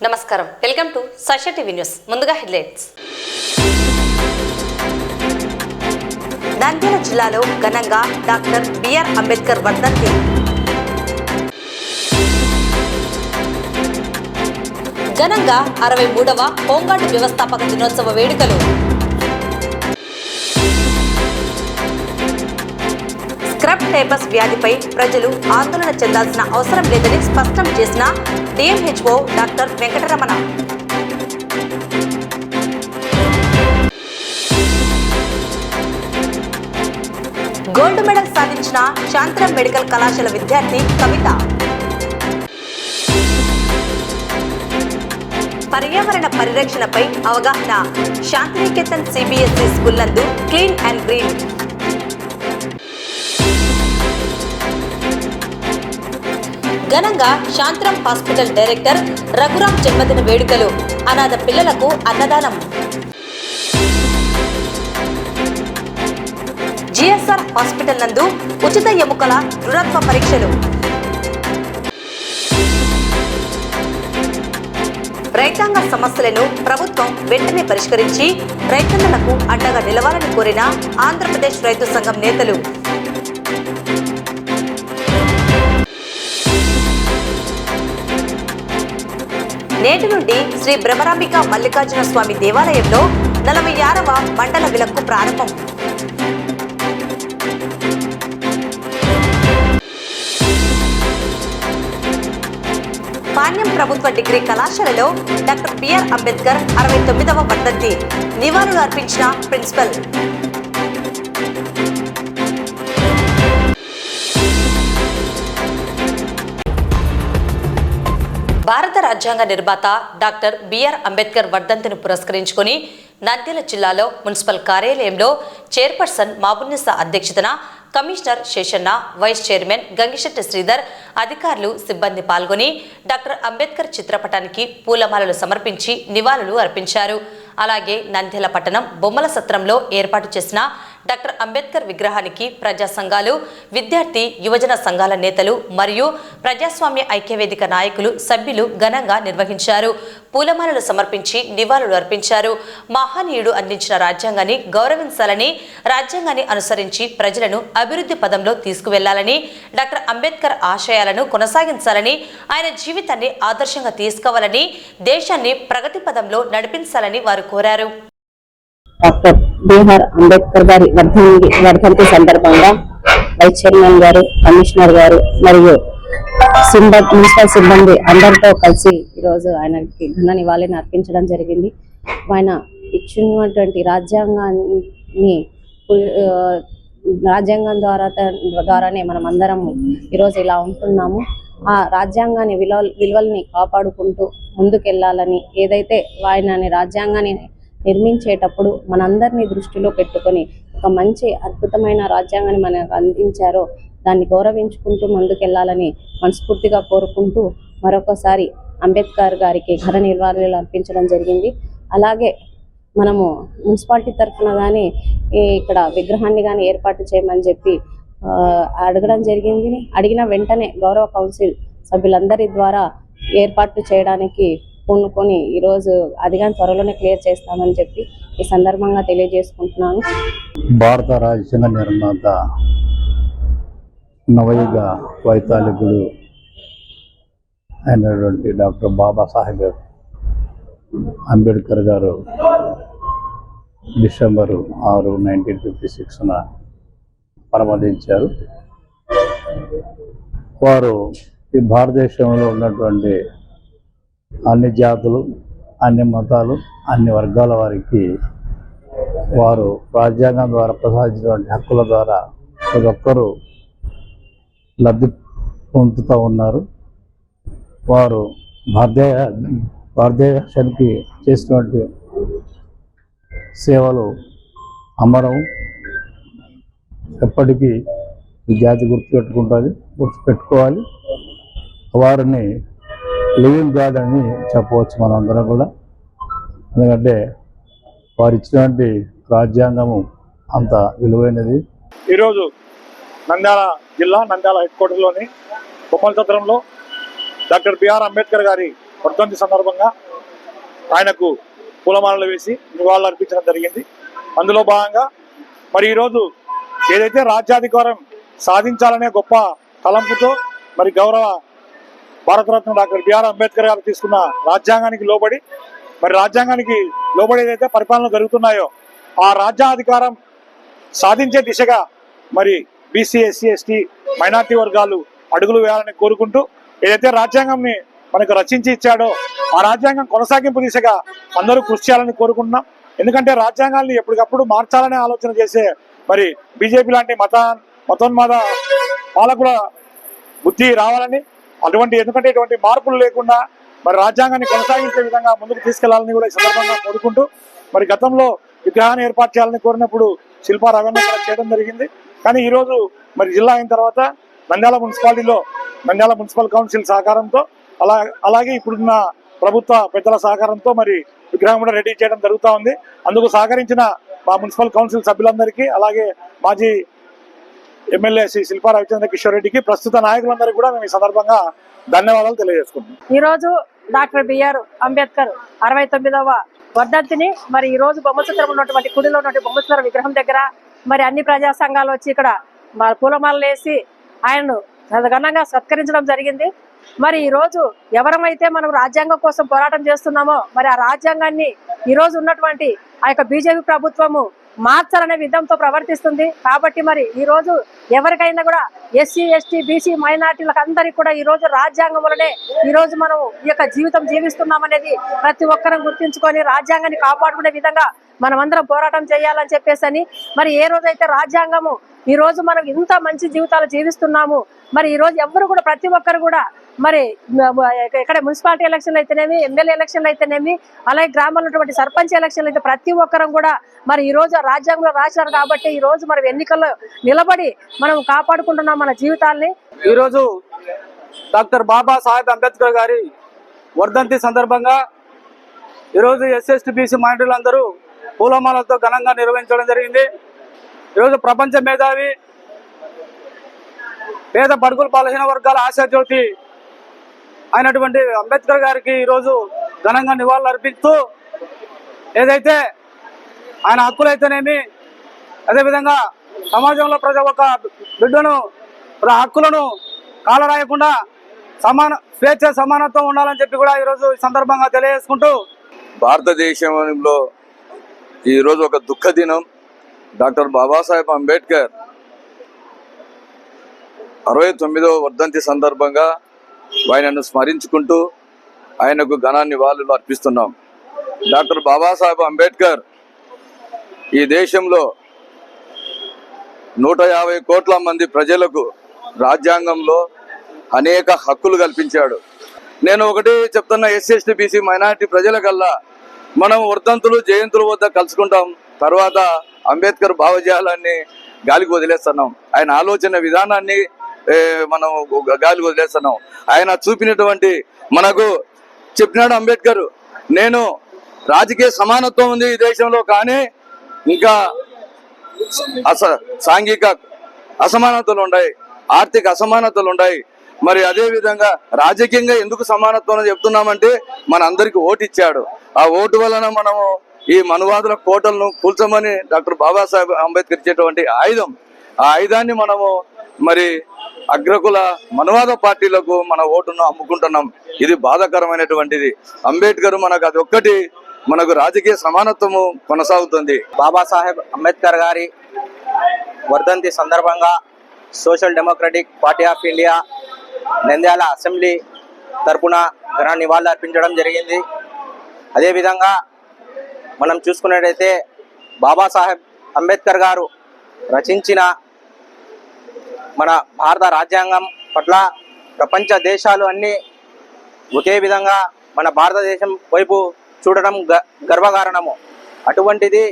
నమస్కారం, welcome to Sakshi TV news. ముందుగా headlines. Nandyal జిల్లాలో ఘనంగా డాక్టర్ బిఆర్ అంబేద్కర్ వర్ధంతి. ఘనంగా 63వ హోంగార్డు వ్యవస్థాపక దినోత్సవ వేడుకలు. స్క్రబ్ టైపస్ వ్యాధిపై ప్రజలు ఆందోళన చెందాల్సిన అవసరం లేదని స్పష్టం చేసిన DMHO doctor Venkataramana. Gold medal సాధించిన శాంతరం మెడికల్ కళాశాల విద్యార్థి కవిత. పర్యావరణ పరిరక్షణపై అవగాహన. శాంతినికేతన్ సిబిఎస్ఈ స్కూల్ నందు క్లీన్ అండ్ గ్రీన్. ఘనంగా శాంతరం హాస్పిటల్ డైరెక్టర్ రఘురాం జన్మదిన వేడుకలు. అనాథ పిల్లలకు అన్నదానం. జిఎస్ఆర్ హాస్పిటల్ నందు ఉచిత ఎముకల దృఢత్వ పరీక్షలు. రైతాంగ సమస్యలను ప్రభుత్వం వెంటనే పరిష్కరించి రైతన్నలకు అండగా నిలవాలని కోరిన ఆంధ్రప్రదేశ్ రైతు సంఘం నేతలు. నేటి నుండి శ్రీ భ్రమరాంబిక మల్లికార్జున స్వామి దేవాలయంలో 46వ మండల విలక్కు ప్రారంభం. పాణ్యం ప్రభుత్వ డిగ్రీ కళాశాలలో డాక్టర్ బిఆర్ అంబేద్కర్ 69వ వర్ధంతి. నివాళులు అర్పించిన ప్రిన్సిపల్. భారత రాజ్యాంగ నిర్మాత డాక్టర్ బిఆర్ అంబేద్కర్ వర్ధంతిని పురస్కరించుకుని నంద్యాల జిల్లాలో మున్సిపల్ కార్యాలయంలో చైర్పర్సన్ మాబున్నీసా అధ్యక్షతన commissioner Seshanna, vice chairman Gangisetty Sridhar, అధికారులు, సిబ్బంది పాల్గొని డాక్టర్ అంబేద్కర్ చిత్రపటానికి పూలమాలలు సమర్పించి నివాళులు అర్పించారు. అలాగే నంద్యాల పట్టణం బొమ్మల సత్రంలో ఏర్పాటు చేసిన డాక్టర్ అంబేద్కర్ విగ్రహానికి ప్రజా సంఘాలు, విద్యార్థి, యువజన సంఘాల నేతలు మరియు ప్రజాస్వామ్య ఐక్యవేదిక నాయకులు, సభ్యులు ఘనంగా నిర్వహించారు. పూలమాలలు సమర్పించి నివాళులు అర్పించారు. మహనీయుడు అందించిన రాజ్యాంగాన్ని గౌరవించాలని, రాజ్యాంగాన్ని అనుసరించి ప్రజలను అభివృద్ధి పదంలో తీసుకువెళ్లాలని, డాక్టర్ అంబేద్కర్ ఆశయాలను కొనసాగించాలని, ఆయన జీవితాన్ని ఆదర్శంగా తీసుకోవాలని, దేశాన్ని ప్రగతి పదంలో నడిపించాలని వారు కోరారు. డాక్టర్ బిఆర్ అంబేద్కర్ గారి వర్ధంతి సందర్భంగా వైస్ చైర్మన్ గారు, కమిషనర్ గారు మరియు మున్సిపల్ సిబ్బంది అందరితో కలిసి ఈరోజు ఆయనకి ఘన నివాళిని అర్పించడం జరిగింది. ఆయన ఇచ్చినటువంటి రాజ్యాంగం ద్వారానే మనం అందరం ఈరోజు ఇలా ఉంటున్నాము. ఆ రాజ్యాంగాన్ని విలువల్ని కాపాడుకుంటూ ముందుకెళ్లాలని, ఏదైతే ఆయన రాజ్యాంగాన్ని నిర్మించేటప్పుడు మనందరినీ దృష్టిలో పెట్టుకొని ఒక మంచి అద్భుతమైన రాజ్యాంగాన్ని మనకు అందించారో దాన్ని గౌరవించుకుంటూ ముందుకెళ్లాలని మనస్ఫూర్తిగా కోరుకుంటూ మరొకసారి అంబేద్కర్ గారికి ఘన నివాళులు అర్పించడం జరిగింది. అలాగే మనము మున్సిపాలిటీ తరఫున కానీ ఇక్కడ విగ్రహాన్ని కానీ ఏర్పాటు చేయమని చెప్పి అడగడం జరిగింది. అడిగిన వెంటనే గౌరవ కౌన్సిల్ సభ్యులందరి ద్వారా ఏర్పాట్లు చేయడానికి పూనుకొని ఈరోజు అది కానీ త్వరలోనే క్లియర్ చేస్తామని చెప్పి ఈ సందర్భంగా తెలియజేసుకుంటున్నాను. భారత రాజ్యాంగ నిర్మాత, నవయుగ వైతాళికుడు అయినటువంటి డాక్టర్ బాబాసాహెబ్ అంబేద్కర్ గారు డిసెంబర్ 6, 1956న పరమదించారు. వారు ఈ భారతదేశంలో ఉన్నటువంటి అన్ని జాతులు, అన్ని మతాలు, అన్ని వర్గాల వారికి వారు రాజ్యాంగం ద్వారా ప్రసాదించినటువంటి హక్కుల ద్వారా ప్రతి ఒక్కరూ లబ్ధి పొందుతూ ఉన్నారు. వారు భారతదేశానికి చేసినటువంటి సేవలు అమరం. ఎప్పటికీ ఈ జాతి గుర్తుపెట్టుకోవాలి. వారిని లివింగ్ గాడ్ అని చెప్పవచ్చు మనందరం కూడా. ఎందుకంటే వారు ఇచ్చినటువంటి రాజ్యాంగము అంత విలువైనది. ఈరోజు నంద్యాల జిల్లా నంద్యాల హెడ్ క్వార్టర్లోని బొమ్మల సత్రంలో డాక్టర్ బిఆర్ అంబేద్కర్ గారి వర్ధంతి సందర్భంగా ఆయనకు పూలమాలలు వేసి నివాళులు అర్పించడం జరిగింది. అందులో భాగంగా మరి ఈరోజు ఏదైతే రాజ్యాధికారం సాధించాలనే గొప్ప తలంపుతో మరి గౌరవ భారతరత్న డాక్టర్ బిఆర్ అంబేద్కర్ గారు తీసుకున్న రాజ్యాంగానికి లోబడి మరి రాజ్యాంగానికి లోబడి ఏదైతే పరిపాలన జరుగుతున్నాయో ఆ రాజ్యాధికారం సాధించే దిశగా మరి బీసీ, ఎస్సీ, ఎస్టీ, మైనార్టీ వర్గాలు అడుగులు వేయాలని కోరుకుంటూ ఏదైతే రాజ్యాంగంని మనకు రచించి ఇచ్చాడో ఆ రాజ్యాంగం కొనసాగింపు దిశగా అందరూ కృషి చేయాలని కోరుకుంటున్నాం. ఎందుకంటే రాజ్యాంగాన్ని ఎప్పటికప్పుడు మార్చాలనే ఆలోచన చేసే మరి బీజేపీ లాంటి మతోన్మాద పాలకుల బుద్ధి రావాలని ఎందుకంటే ఇటువంటి మార్పులు లేకుండా మరి రాజ్యాంగాన్ని కొనసాగించే విధంగా ముందుకు తీసుకెళ్లాలని కూడా ఈ సందర్భంగా కోరుకుంటూ మరి గతంలో విగ్రహాన్ని ఏర్పాటు చేయాలని కోరినప్పుడు శిల్పారావణ చేయడం జరిగింది. కానీ ఈరోజు మరి జిల్లా అయిన తర్వాత నంద్యాల మున్సిపాలిటీలో నంద్యాల మున్సిపల్ కౌన్సిల్ సహకారంతో అలాగే ఇప్పుడున్న ప్రభుత్వ పెద్దల సహకారంతో మరి విగ్రహం కూడా రెడీ చేయడం జరుగుతూ ఉంది. అందుకు సహకరించిన మా మున్సిపల్ కౌన్సిల్ సభ్యులందరికీ అలాగే మాజీ ఎమ్మెల్యే శ్రీ శిల్పా రవిచంద్ర కిషోర్ రెడ్డికి ప్రస్తుత నాయకులందరికీ కూడా మేము ఈ సందర్భంగా ధన్యవాదాలు తెలియజేసుకుంటున్నాం. ఈ రోజు డాక్టర్ బిఆర్ అంబేద్కర్ 69వ వర్ధంతిని మరి ఈ రోజు బొమ్మచిత్రం ఉన్నటువంటి గుడిలో ఉన్నటువంటి బొమ్మచిత్ర విగ్రహం దగ్గర మరి అన్ని ప్రజా సంఘాలు వచ్చి ఇక్కడ పూలమాలలు వేసి ఆయనను ఘనంగా సత్కరించడం జరిగింది. మరి ఈ రోజు ఎవరమైతే మనం రాజ్యాంగం కోసం పోరాటం చేస్తున్నామో మరి ఆ రాజ్యాంగాన్ని ఈ రోజు ఉన్నటువంటి ఆ యొక్క బీజేపీ ప్రభుత్వము మార్చాలనే విధంతో ప్రవర్తిస్తుంది. కాబట్టి మరి ఈ రోజు ఎవరికైనా కూడా ఎస్సీ, ఎస్టీ, బీసీ, మైనార్టీలకు అందరికీ కూడా ఈ రోజు రాజ్యాంగం వల్లనే ఈ రోజు మనం ఈ యొక్క జీవితం జీవిస్తున్నామనేది ప్రతి ఒక్కరం గుర్తించుకొని రాజ్యాంగాన్ని కాపాడుకునే విధంగా మనమందరం పోరాటం చేయాలని చెప్పేసి మరి ఏ రోజైతే రాజ్యాంగము ఈ రోజు మనం ఇంత మంచి జీవితాలు జీవిస్తున్నాము మరి ఈ రోజు ఎవరు కూడా ప్రతి ఒక్కరు కూడా మరి ఇక్కడ మున్సిపాలిటీ ఎలక్షన్లు అయితేనేమి, ఎమ్మెల్యే ఎలక్షన్లు అయితేనేమి, అలాగే గ్రామాల్లో ఉన్నటువంటి సర్పంచ్ ఎలక్షన్లు అయితే ప్రతి ఒక్కరం కూడా మరి ఈ రోజు రాజ్యాంగంలో రాశారు కాబట్టి ఈ రోజు మనం ఎన్నికల్లో నిలబడి మనం కాపాడుకుంటున్నాం మన జీవితాల్ని. ఈ రోజు డాక్టర్ బాబాసాహెబ్ అంబేద్కర్ గారి వర్ధంతి సందర్భంగా ఈరోజు ఎస్సీ, బీసీ మైనారిటీలందరూ పూలమాలతో ఘనంగా నిర్వహించడం జరిగింది. ఈరోజు ప్రపంచ మేధావి, పేద బడుగుల బలహీన వర్గాల ఆశాజ్యోతి అయినటువంటి అంబేద్కర్ గారికి ఈరోజు ఘనంగా నివాళులు అర్పిస్తూ ఏదైతే ఆయన హక్కులైతేనేమి అదేవిధంగా సమాజంలో ప్రతి ఒక్క బిడ్డను హక్కులను కాలరాయకుండా స్వేచ్ఛ సమానత్వం ఉండాలని చెప్పి కూడా ఈరోజు ఈ సందర్భంగా తెలియజేసుకుంటూ భారతదేశంలో ఈరోజు ఒక దుఃఖ దినం. డాక్టర్ బాబాసాహెబ్ అంబేద్కర్ 69వ వర్ధంతి సందర్భంగా ఆయనను స్మరించుకుంటూ ఆయనకు ఘన నివాళులు అర్పిస్తున్నాం. డాక్టర్ బాబాసాహెబ్ అంబేద్కర్ ఈ దేశంలో 150 కోట్ల మంది ప్రజలకు రాజ్యాంగంలో అనేక హక్కులు కల్పించాడు. నేను ఒకటి చెప్తున్నా, ఎస్సీ, ఎస్టీ, బీసీ, మైనారిటీ ప్రజలకల్లా మనం వర్ధంతులు, జయంతుల వద్ద కలుసుకుంటాం. తర్వాత అంబేద్కర్ భావజాలాన్ని గాలికి వదిలేస్తున్నాం. ఆయన ఆలోచన విధానాన్ని మనం గాలికి వదిలేస్తున్నాం. ఆయన చూపినటువంటి మనకు చెప్పినాడు అంబేద్కర్, నేను రాజకీయ సమానత్వం ఉంది ఈ దేశంలో, కానీ ఇంకా సాంఘిక అసమానతలు ఉన్నాయి, ఆర్థిక అసమానతలు ఉన్నాయి. మరి అదే విధంగా రాజకీయంగా ఎందుకు సమానత్వం చెప్తున్నామంటే మన అందరికి ఓటు ఇచ్చాడు. ఆ ఓటు వలన మనము ఈ మనువాదుల కోటలను కూల్చమని డాక్టర్ బాబాసాహెబ్ అంబేద్కర్ ఇచ్చేటువంటి ఆయుధం, ఆ ఆయుధాన్ని మనము మరి అగ్రకుల మనువాద పార్టీలకు మన ఓటును అమ్ముకుంటున్నాం. ఇది బాధాకరమైనటువంటిది. అంబేద్కర్ మనకు అది ఒక్కటి, మనకు రాజకీయ సమానత్వము కొనసాగుతుంది. బాబాసాహెబ్ అంబేద్కర్ గారి వర్ధంతి సందర్భంగా social democratic party of India Nandyal assembly తరపున ఘన నివాళులు అర్పించడం జరిగింది. అదేవిధంగా మనం చూసుకున్నట్టయితే బాబాసాహెబ్ అంబేద్కర్ గారు రచించిన మన భారత రాజ్యాంగం పట్ల ప్రపంచ దేశాలు అన్నీ ఒకే విధంగా మన భారతదేశం వైపు చూడడం గర్వకారణము. అటువంటిది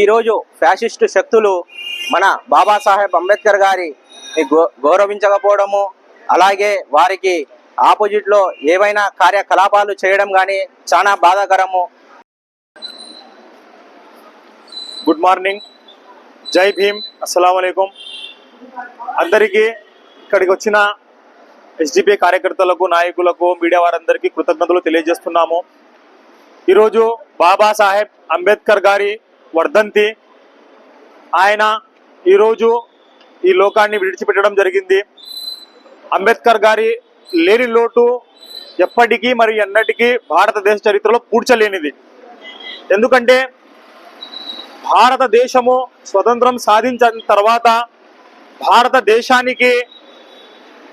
ఈరోజు ఫ్యాసిస్టు శక్తులు మన బాబాసాహెబ్ అంబేద్కర్ గారి గౌరవించకపోవడము, అలాగే వారికి ఆపోజిట్లో ఏవైనా కార్యకలాపాలు చేయడం కానీ చాలా బాధాకరము. గుడ్ మార్నింగ్, జై భీమ్, అస్సలాము అలైకుం. అందరికీ ఇక్కడికి వచ్చిన ఎస్డిపిఐ కార్యకర్తలకు, నాయకులకు, మీడియా వారందరికీ కృతజ్ఞతలు తెలియజేస్తున్నాము. ఈరోజు బాబాసాహెబ్ అంబేద్కర్ గారి వర్ధంతి. ఆయన ఈరోజు ఈ లోకాన్ని విడిచిపెట్టడం జరిగింది. అంబేద్కర్ గారి లేని లోటు ఎప్పటికీ మరియు ఎన్నటికీ భారతదేశ చరిత్రలో పూడ్చలేనిది. ఎందుకంటే భారతదేశము స్వతంత్రం సాధించిన తర్వాత భారతదేశానికి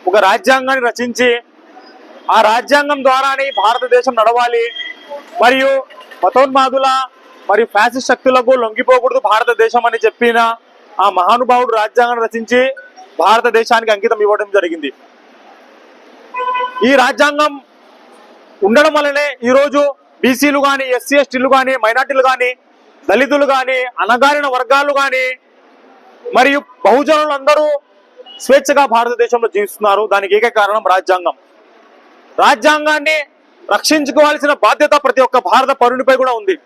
ఒక రాజ్యాంగాన్ని రచించి ఆ రాజ్యాంగం ద్వారానే భారతదేశం నడవాలి, మరియు మతోన్మాదుల మరియు ఫ్యాసిస్ట్ శక్తులకు లొంగిపోకూడదు భారతదేశం అని చెప్పిన ఆ మహానుభావుడు రాజ్యాంగాన్ని రచించి భారతదేశానికి అంకితం ఇవ్వడం జరిగింది. ఈ రాజ్యాంగం ఉండడం వల్లనే ఈరోజు బీసీలు కానీ, ఎస్సీ ఎస్టీలు కానీ, మైనార్టీలు కానీ, దళితులు కానీ, అణగారిన వర్గాలు కానీ మరియు బహుజనులందరూ స్వేచ్ఛగా భారతదేశంలో జీవిస్తున్నారు. దానికి ఏకైక కారణం రాజ్యాంగం. రాజ్యాంగాన్ని రక్షించుకోవాల్సిన బాధ్యత ప్రతి ఒక్క భారత పౌరునిపై కూడా ఉంది.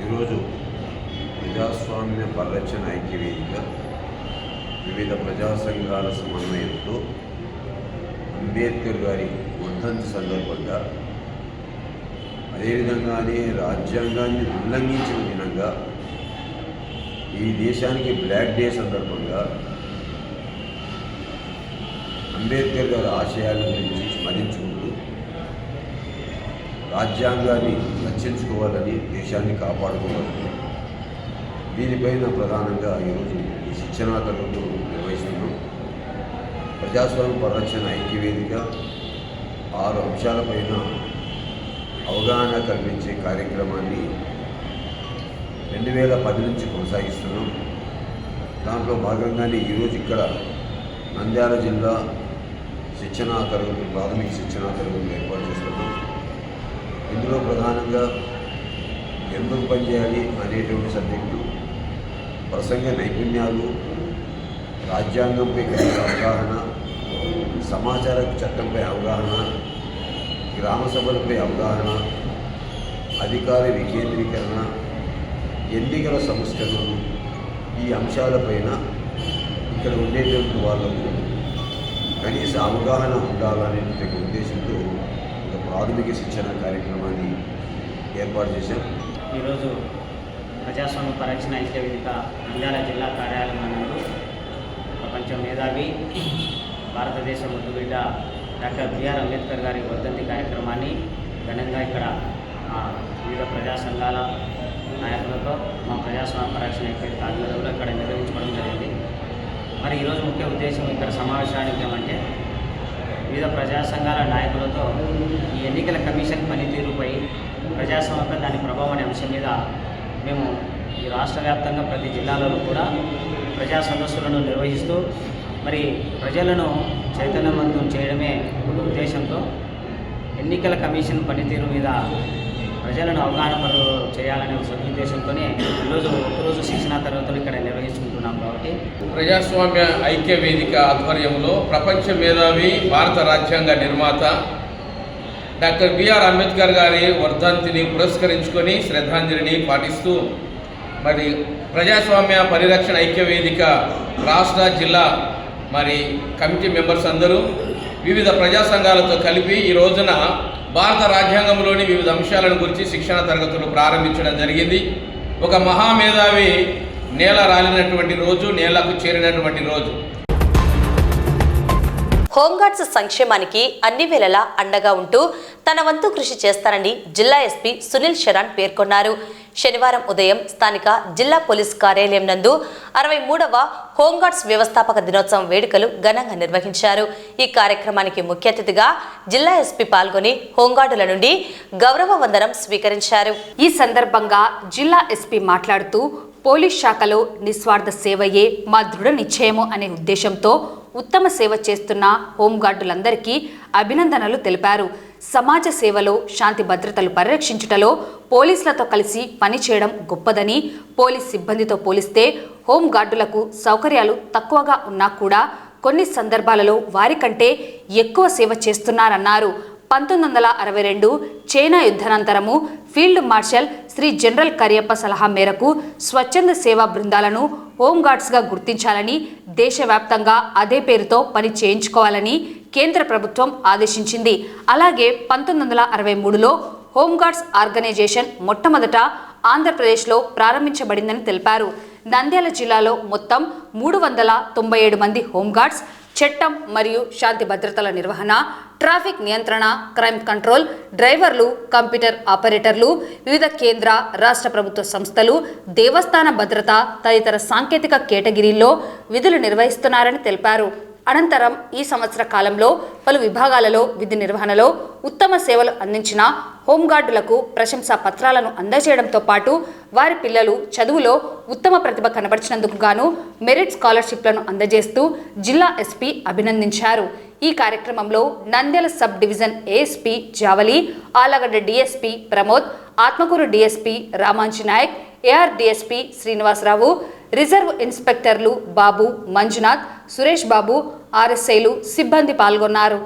ఈరోజు ప్రజాస్వామ్య పరిరక్షణ ఐక్యవేదిక వివిధ ప్రజా సంఘాల సమన్వయంతో అంబేద్కర్ గారి వర్ధంతి సందర్భంగా, అదేవిధంగానే రాజ్యాంగాన్ని ఉల్లంఘించిన దినంగా, ఈ దేశానికి బ్లాక్ డే సందర్భంగా అంబేద్కర్ గారి ఆశయాల గురించి స్మరించుకుంటూ రాజ్యాంగాన్ని రక్షించుకోవాలని, దేశాన్ని కాపాడుకోవాలని, దీనిపైన ప్రధానంగా ఈరోజు ఈ శిక్షణా తరగతులు నిర్వహిస్తున్నాం. ప్రజాస్వామ్య పరిరక్షణ ఐక్యవేదిక 6 అంశాలపైన అవగాహన కల్పించే కార్యక్రమాన్ని 2010 నుంచి కొనసాగిస్తున్నాం. దాంట్లో భాగంగానే ఈరోజు ఇక్కడ నంద్యాల జిల్లా శిక్షణా తరగతులు, ప్రాథమిక శిక్షణా తరగతులు ఏర్పాటు చేస్తున్నాం. ఇందులో ప్రధానంగా ఎందుకు పనిచేయాలి అనేటువంటి సబ్జెక్టు, ప్రసంగ నైపుణ్యాలు, రాజ్యాంగంపై కలిగిన అవగాహన, సమాచార చట్టంపై అవగాహన, గ్రామ సభలపై అవగాహన, అధికార వికేంద్రీకరణ, ఎన్నికల సంస్కరణలు, ఈ అంశాలపైన ఇక్కడ ఉండేటువంటి వాళ్లకు కనీస అవగాహన ఉండాలనే ఉద్దేశంతో ఒక ప్రాథమిక శిక్షణ కార్యక్రమాన్ని ఏర్పాటు చేశాం. ఈరోజు ప్రజాస్వామ్య పరిరక్షణ ఐక్యవేదిక నంద్యాల జిల్లా కార్యాలయం నందు ప్రపంచ మేధావి, భారతదేశ ముద్దుబిడ్డ డాక్టర్ బిఆర్ అంబేద్కర్ గారి వర్ధంతి కార్యక్రమాన్ని ఘనంగా ఇక్కడ వివిధ ప్రజా సంఘాల నాయకులతో మా ప్రజాస్వామ్య పరిరక్షణ ఐక్యవేదిక ఆధ్వర్యంలో ఇక్కడ నిర్వహించుకోవడం జరిగింది. మరి ఈరోజు ముఖ్య ఉద్దేశం ఇక్కడ సమావేశానికి ఏమంటే, వివిధ ప్రజా సంఘాల నాయకులతో ఈ ఎన్నికల కమిషన్ పనితీరుపై, ప్రజాస్వామ్యంపై దాని ప్రభావం అనే అంశం మీద మేము ఈ రాష్ట్ర వ్యాప్తంగా ప్రతి జిల్లాలలో కూడా ప్రజా సదస్సులను నిర్వహిస్తూ మరి ప్రజలను చైతన్యవంతం చేయడమే ఒక ఉద్దేశంతో ఎన్నికల కమిషన్ పనితీరు మీద ప్రజలను అవగాహన చేయాలనే సదుద్దేశంతోనే ఈరోజు ఒకరోజు శిక్షణా తరగతులు ఇక్కడ నిర్వహించుకుంటున్నాం. కాబట్టి ప్రజాస్వామ్య ఐక్య వేదిక ఆధ్వర్యంలో ప్రపంచ మేధావి, భారత రాజ్యాంగ నిర్మాత డాక్టర్ బిఆర్ అంబేద్కర్ గారి వర్ధంతిని పురస్కరించుకొని శ్రద్ధాంజలిని పాటిస్తూ మరి ప్రజాస్వామ్య పరిరక్షణ ఐక్య వేదిక రాష్ట్ర, జిల్లా మరి కమిటీ మెంబర్స్ అందరూ వివిధ ప్రజా సంఘాలతో కలిపి ఈ రోజున భారత రాజ్యాంగంలోని వివిధ అంశాలను గురించి శిక్షణ తరగతులు ప్రారంభించడం జరిగింది. ఒక మహామేధావి నేల రాలినటువంటి రోజు, నేలకు చేరినటువంటి రోజు. హోంగార్డ్స్ సంక్షేమానికి అన్ని వేళలా అండగా ఉంటూ తన వంతు కృషి చేస్తారని జిల్లా ఎస్పీ సునీల్ శరణ్ పేర్కొన్నారు. శనివారం ఉదయం స్థానిక జిల్లా పోలీస్ కార్యాలయం నందు 63వ హోంగార్డ్స్ వ్యవస్థాపక దినోత్సవం వేడుకలు ఘనంగా నిర్వహించారు. ఈ కార్యక్రమానికి ముఖ్య అతిథిగా జిల్లా ఎస్పీ పాల్గొని హోంగార్డుల నుండి గౌరవ వందనం స్వీకరించారు. ఈ సందర్భంగా జిల్లా ఎస్పీ మాట్లాడుతూ, పోలీస్ శాఖలో నిస్వార్థ సేవయే మా దృఢ నిశ్చయము అనే ఉద్దేశంతో ఉత్తమ సేవ చేస్తున్న హోంగార్డులందరికీ అభినందనలు తెలిపారు. సమాజ సేవలో శాంతి భద్రతలు పరిరక్షించుటలో పోలీసులతో కలిసి పనిచేయడం గొప్పదని, పోలీస్ సిబ్బందితో పోలిస్తే హోంగార్డులకు సౌకర్యాలు తక్కువగా ఉన్నా కూడా కొన్ని సందర్భాలలో వారికంటే ఎక్కువ సేవ చేస్తున్నారన్నారు. 1962 చైనా యుద్ధానంతరము field marshal Shri general Cariappa సలహా మేరకు స్వచ్ఛంద సేవా బృందాలను హోంగార్డ్స్గా గుర్తించాలని, దేశవ్యాప్తంగా అదే పేరుతో పని చేయించుకోవాలని కేంద్ర ప్రభుత్వం ఆదేశించింది. అలాగే 1963లో హోంగార్డ్స్ ఆర్గనైజేషన్ మొట్టమొదట ఆంధ్రప్రదేశ్లో ప్రారంభించబడిందని తెలిపారు. నంద్యాల జిల్లాలో మొత్తం 397 మంది హోంగార్డ్స్ చట్టం మరియు శాంతి భద్రతల నిర్వహణ, ట్రాఫిక్ నియంత్రణ, క్రైమ్ కంట్రోల్, డ్రైవర్లు, కంప్యూటర్ ఆపరేటర్లు, వివిధ కేంద్ర రాష్ట్ర ప్రభుత్వ సంస్థలు, దేవస్థాన భద్రత తదితర సాంకేతిక కేటగిరీల్లో విధులు నిర్వహిస్తున్నారని తెలిపారు. అనంతరం ఈ సంవత్సర కాలంలో పలు విభాగాలలో విధి నిర్వహణలో ఉత్తమ సేవలు అందించిన హోంగార్డులకు ప్రశంసా పత్రాలను అందజేయడంతో పాటు వారి పిల్లలు చదువులో ఉత్తమ ప్రతిభ కనబరిచినందుకు గాను మెరిట్ స్కాలర్షిప్లను అందజేస్తూ జిల్లా ఎస్పీ అభినందించారు. ఈ కార్యక్రమంలో Nandyal sub division ASP Javali, Allagadda DSP Pramod, Atmakur DSP Ramanji Naik, AR DSP Srinivasarao, reserve ఇన్స్పెక్టర్లు బాబు, మంజునాథ్, సురేష్ బాబు, ఆర్ఎస్ఐలు సిబ్బంది పాల్గొన్నారు.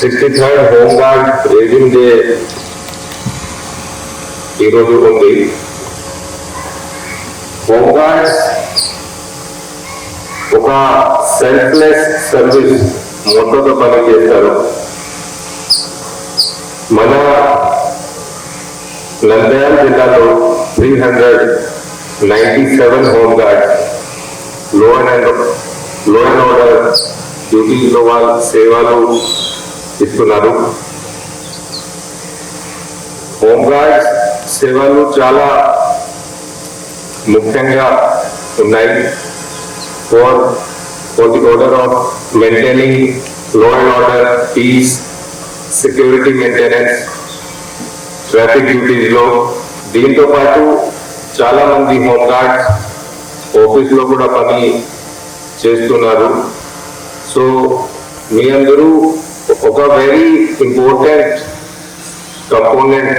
63rd హోంగార్డ్ రేజింగ్ డే ఈరోజు ఉంది. హోంగార్డ్స్ ఒక సెల్ఫ్లెస్ సర్వీస్ మొత్తంతో పని చేస్తారు. మన నంద్యాల జిల్లాలో 397 హోంగార్డ్స్ లో అండ్ ఆర్డర్ డ్యూటీలో వాళ్ళ సేవలు ఇస్తున్నారు. హోంగార్డ్స్ సేవలు చాలా ముఖ్యంగా ఉన్నాయి. For the order of maintaining లో and order, peace, security maintenance, traffic duties లో. దీంతో పాటు చాలా మంది హోంగార్డ్స్ ఆఫీస్ లో కూడా పని చేస్తున్నారు. సో మీ అందరూ ఒక వెరీ ఇంపార్టెంట్ కంపోనెంట్,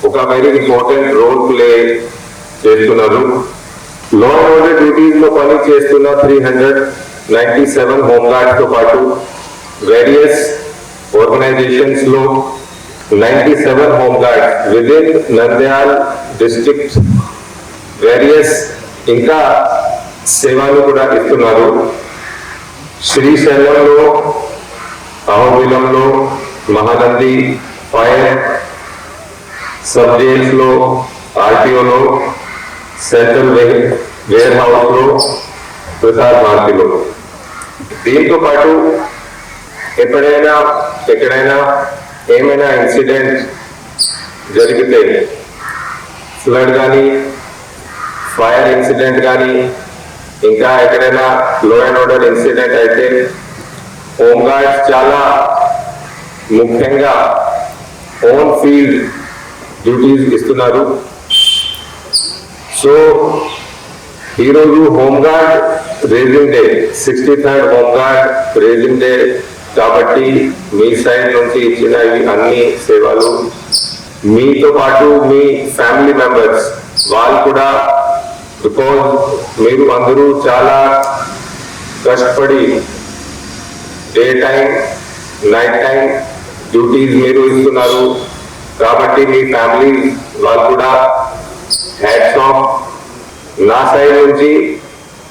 ఒక వెరీ ఇంపార్టెంట్ రోల్ ప్లే చేస్తున్నారు. లా అండ్ ఆర్డర్ డ్యూటీస్ లో పని చేస్తున్న 397 హోంగార్డ్స్ తో పాటు వేరియస్ ఆర్గనైజేషన్స్ లో 97 హోంగార్డ్స్ విదిన్ నంద్యాల డిస్ట్రిక్ట్ వేరియస్ ఇంకా సేవలు కూడా ఇస్తున్నారు. శ్రీశైలంలో, అహోబిలంలో, మహానంది, ఫైర్, సబ్ జైల్స్ లో, ఆర్టీఓలో, సెంట్రల్ వేర్ హౌస్ లో, ప్రసాద్ భారతిలో. దీంతో పాటు ఎక్కడైనా ఏమైనా ఇన్సిడెంట్ జరిగితే, ఫ్లడ్ కానీ, ఫైర్ ఇన్సిడెంట్ కానీ, ఇంకా ఎక్కడైనా లో అండ్ ఆర్డర్ ఇన్సిడెంట్ అయితే హోంగార్డ్స్ చాలా ముఖ్యంగా ఓన్ ఫీల్డ్ డ్యూటీస్ ఇస్తున్నారు. సో ఈరోజు home guard raising day, 63rd home guard raising day కాబట్టి మీ సైడ్ నుంచి ఇచ్చిన అన్ని సేవలు మీతో పాటు మీ ఫ్యామిలీ మెంబర్స్ వాళ్ళు కూడా, బికాజ్ మీరు అందరూ చాలా కష్టపడి day time, night time duties మీరు ఇస్తున్నారు కాబట్టి మీ ఫ్యామిలీ వాళ్ళు కూడా హ్యాట్స్ ఆఫ్. నా సైడ్ నుంచి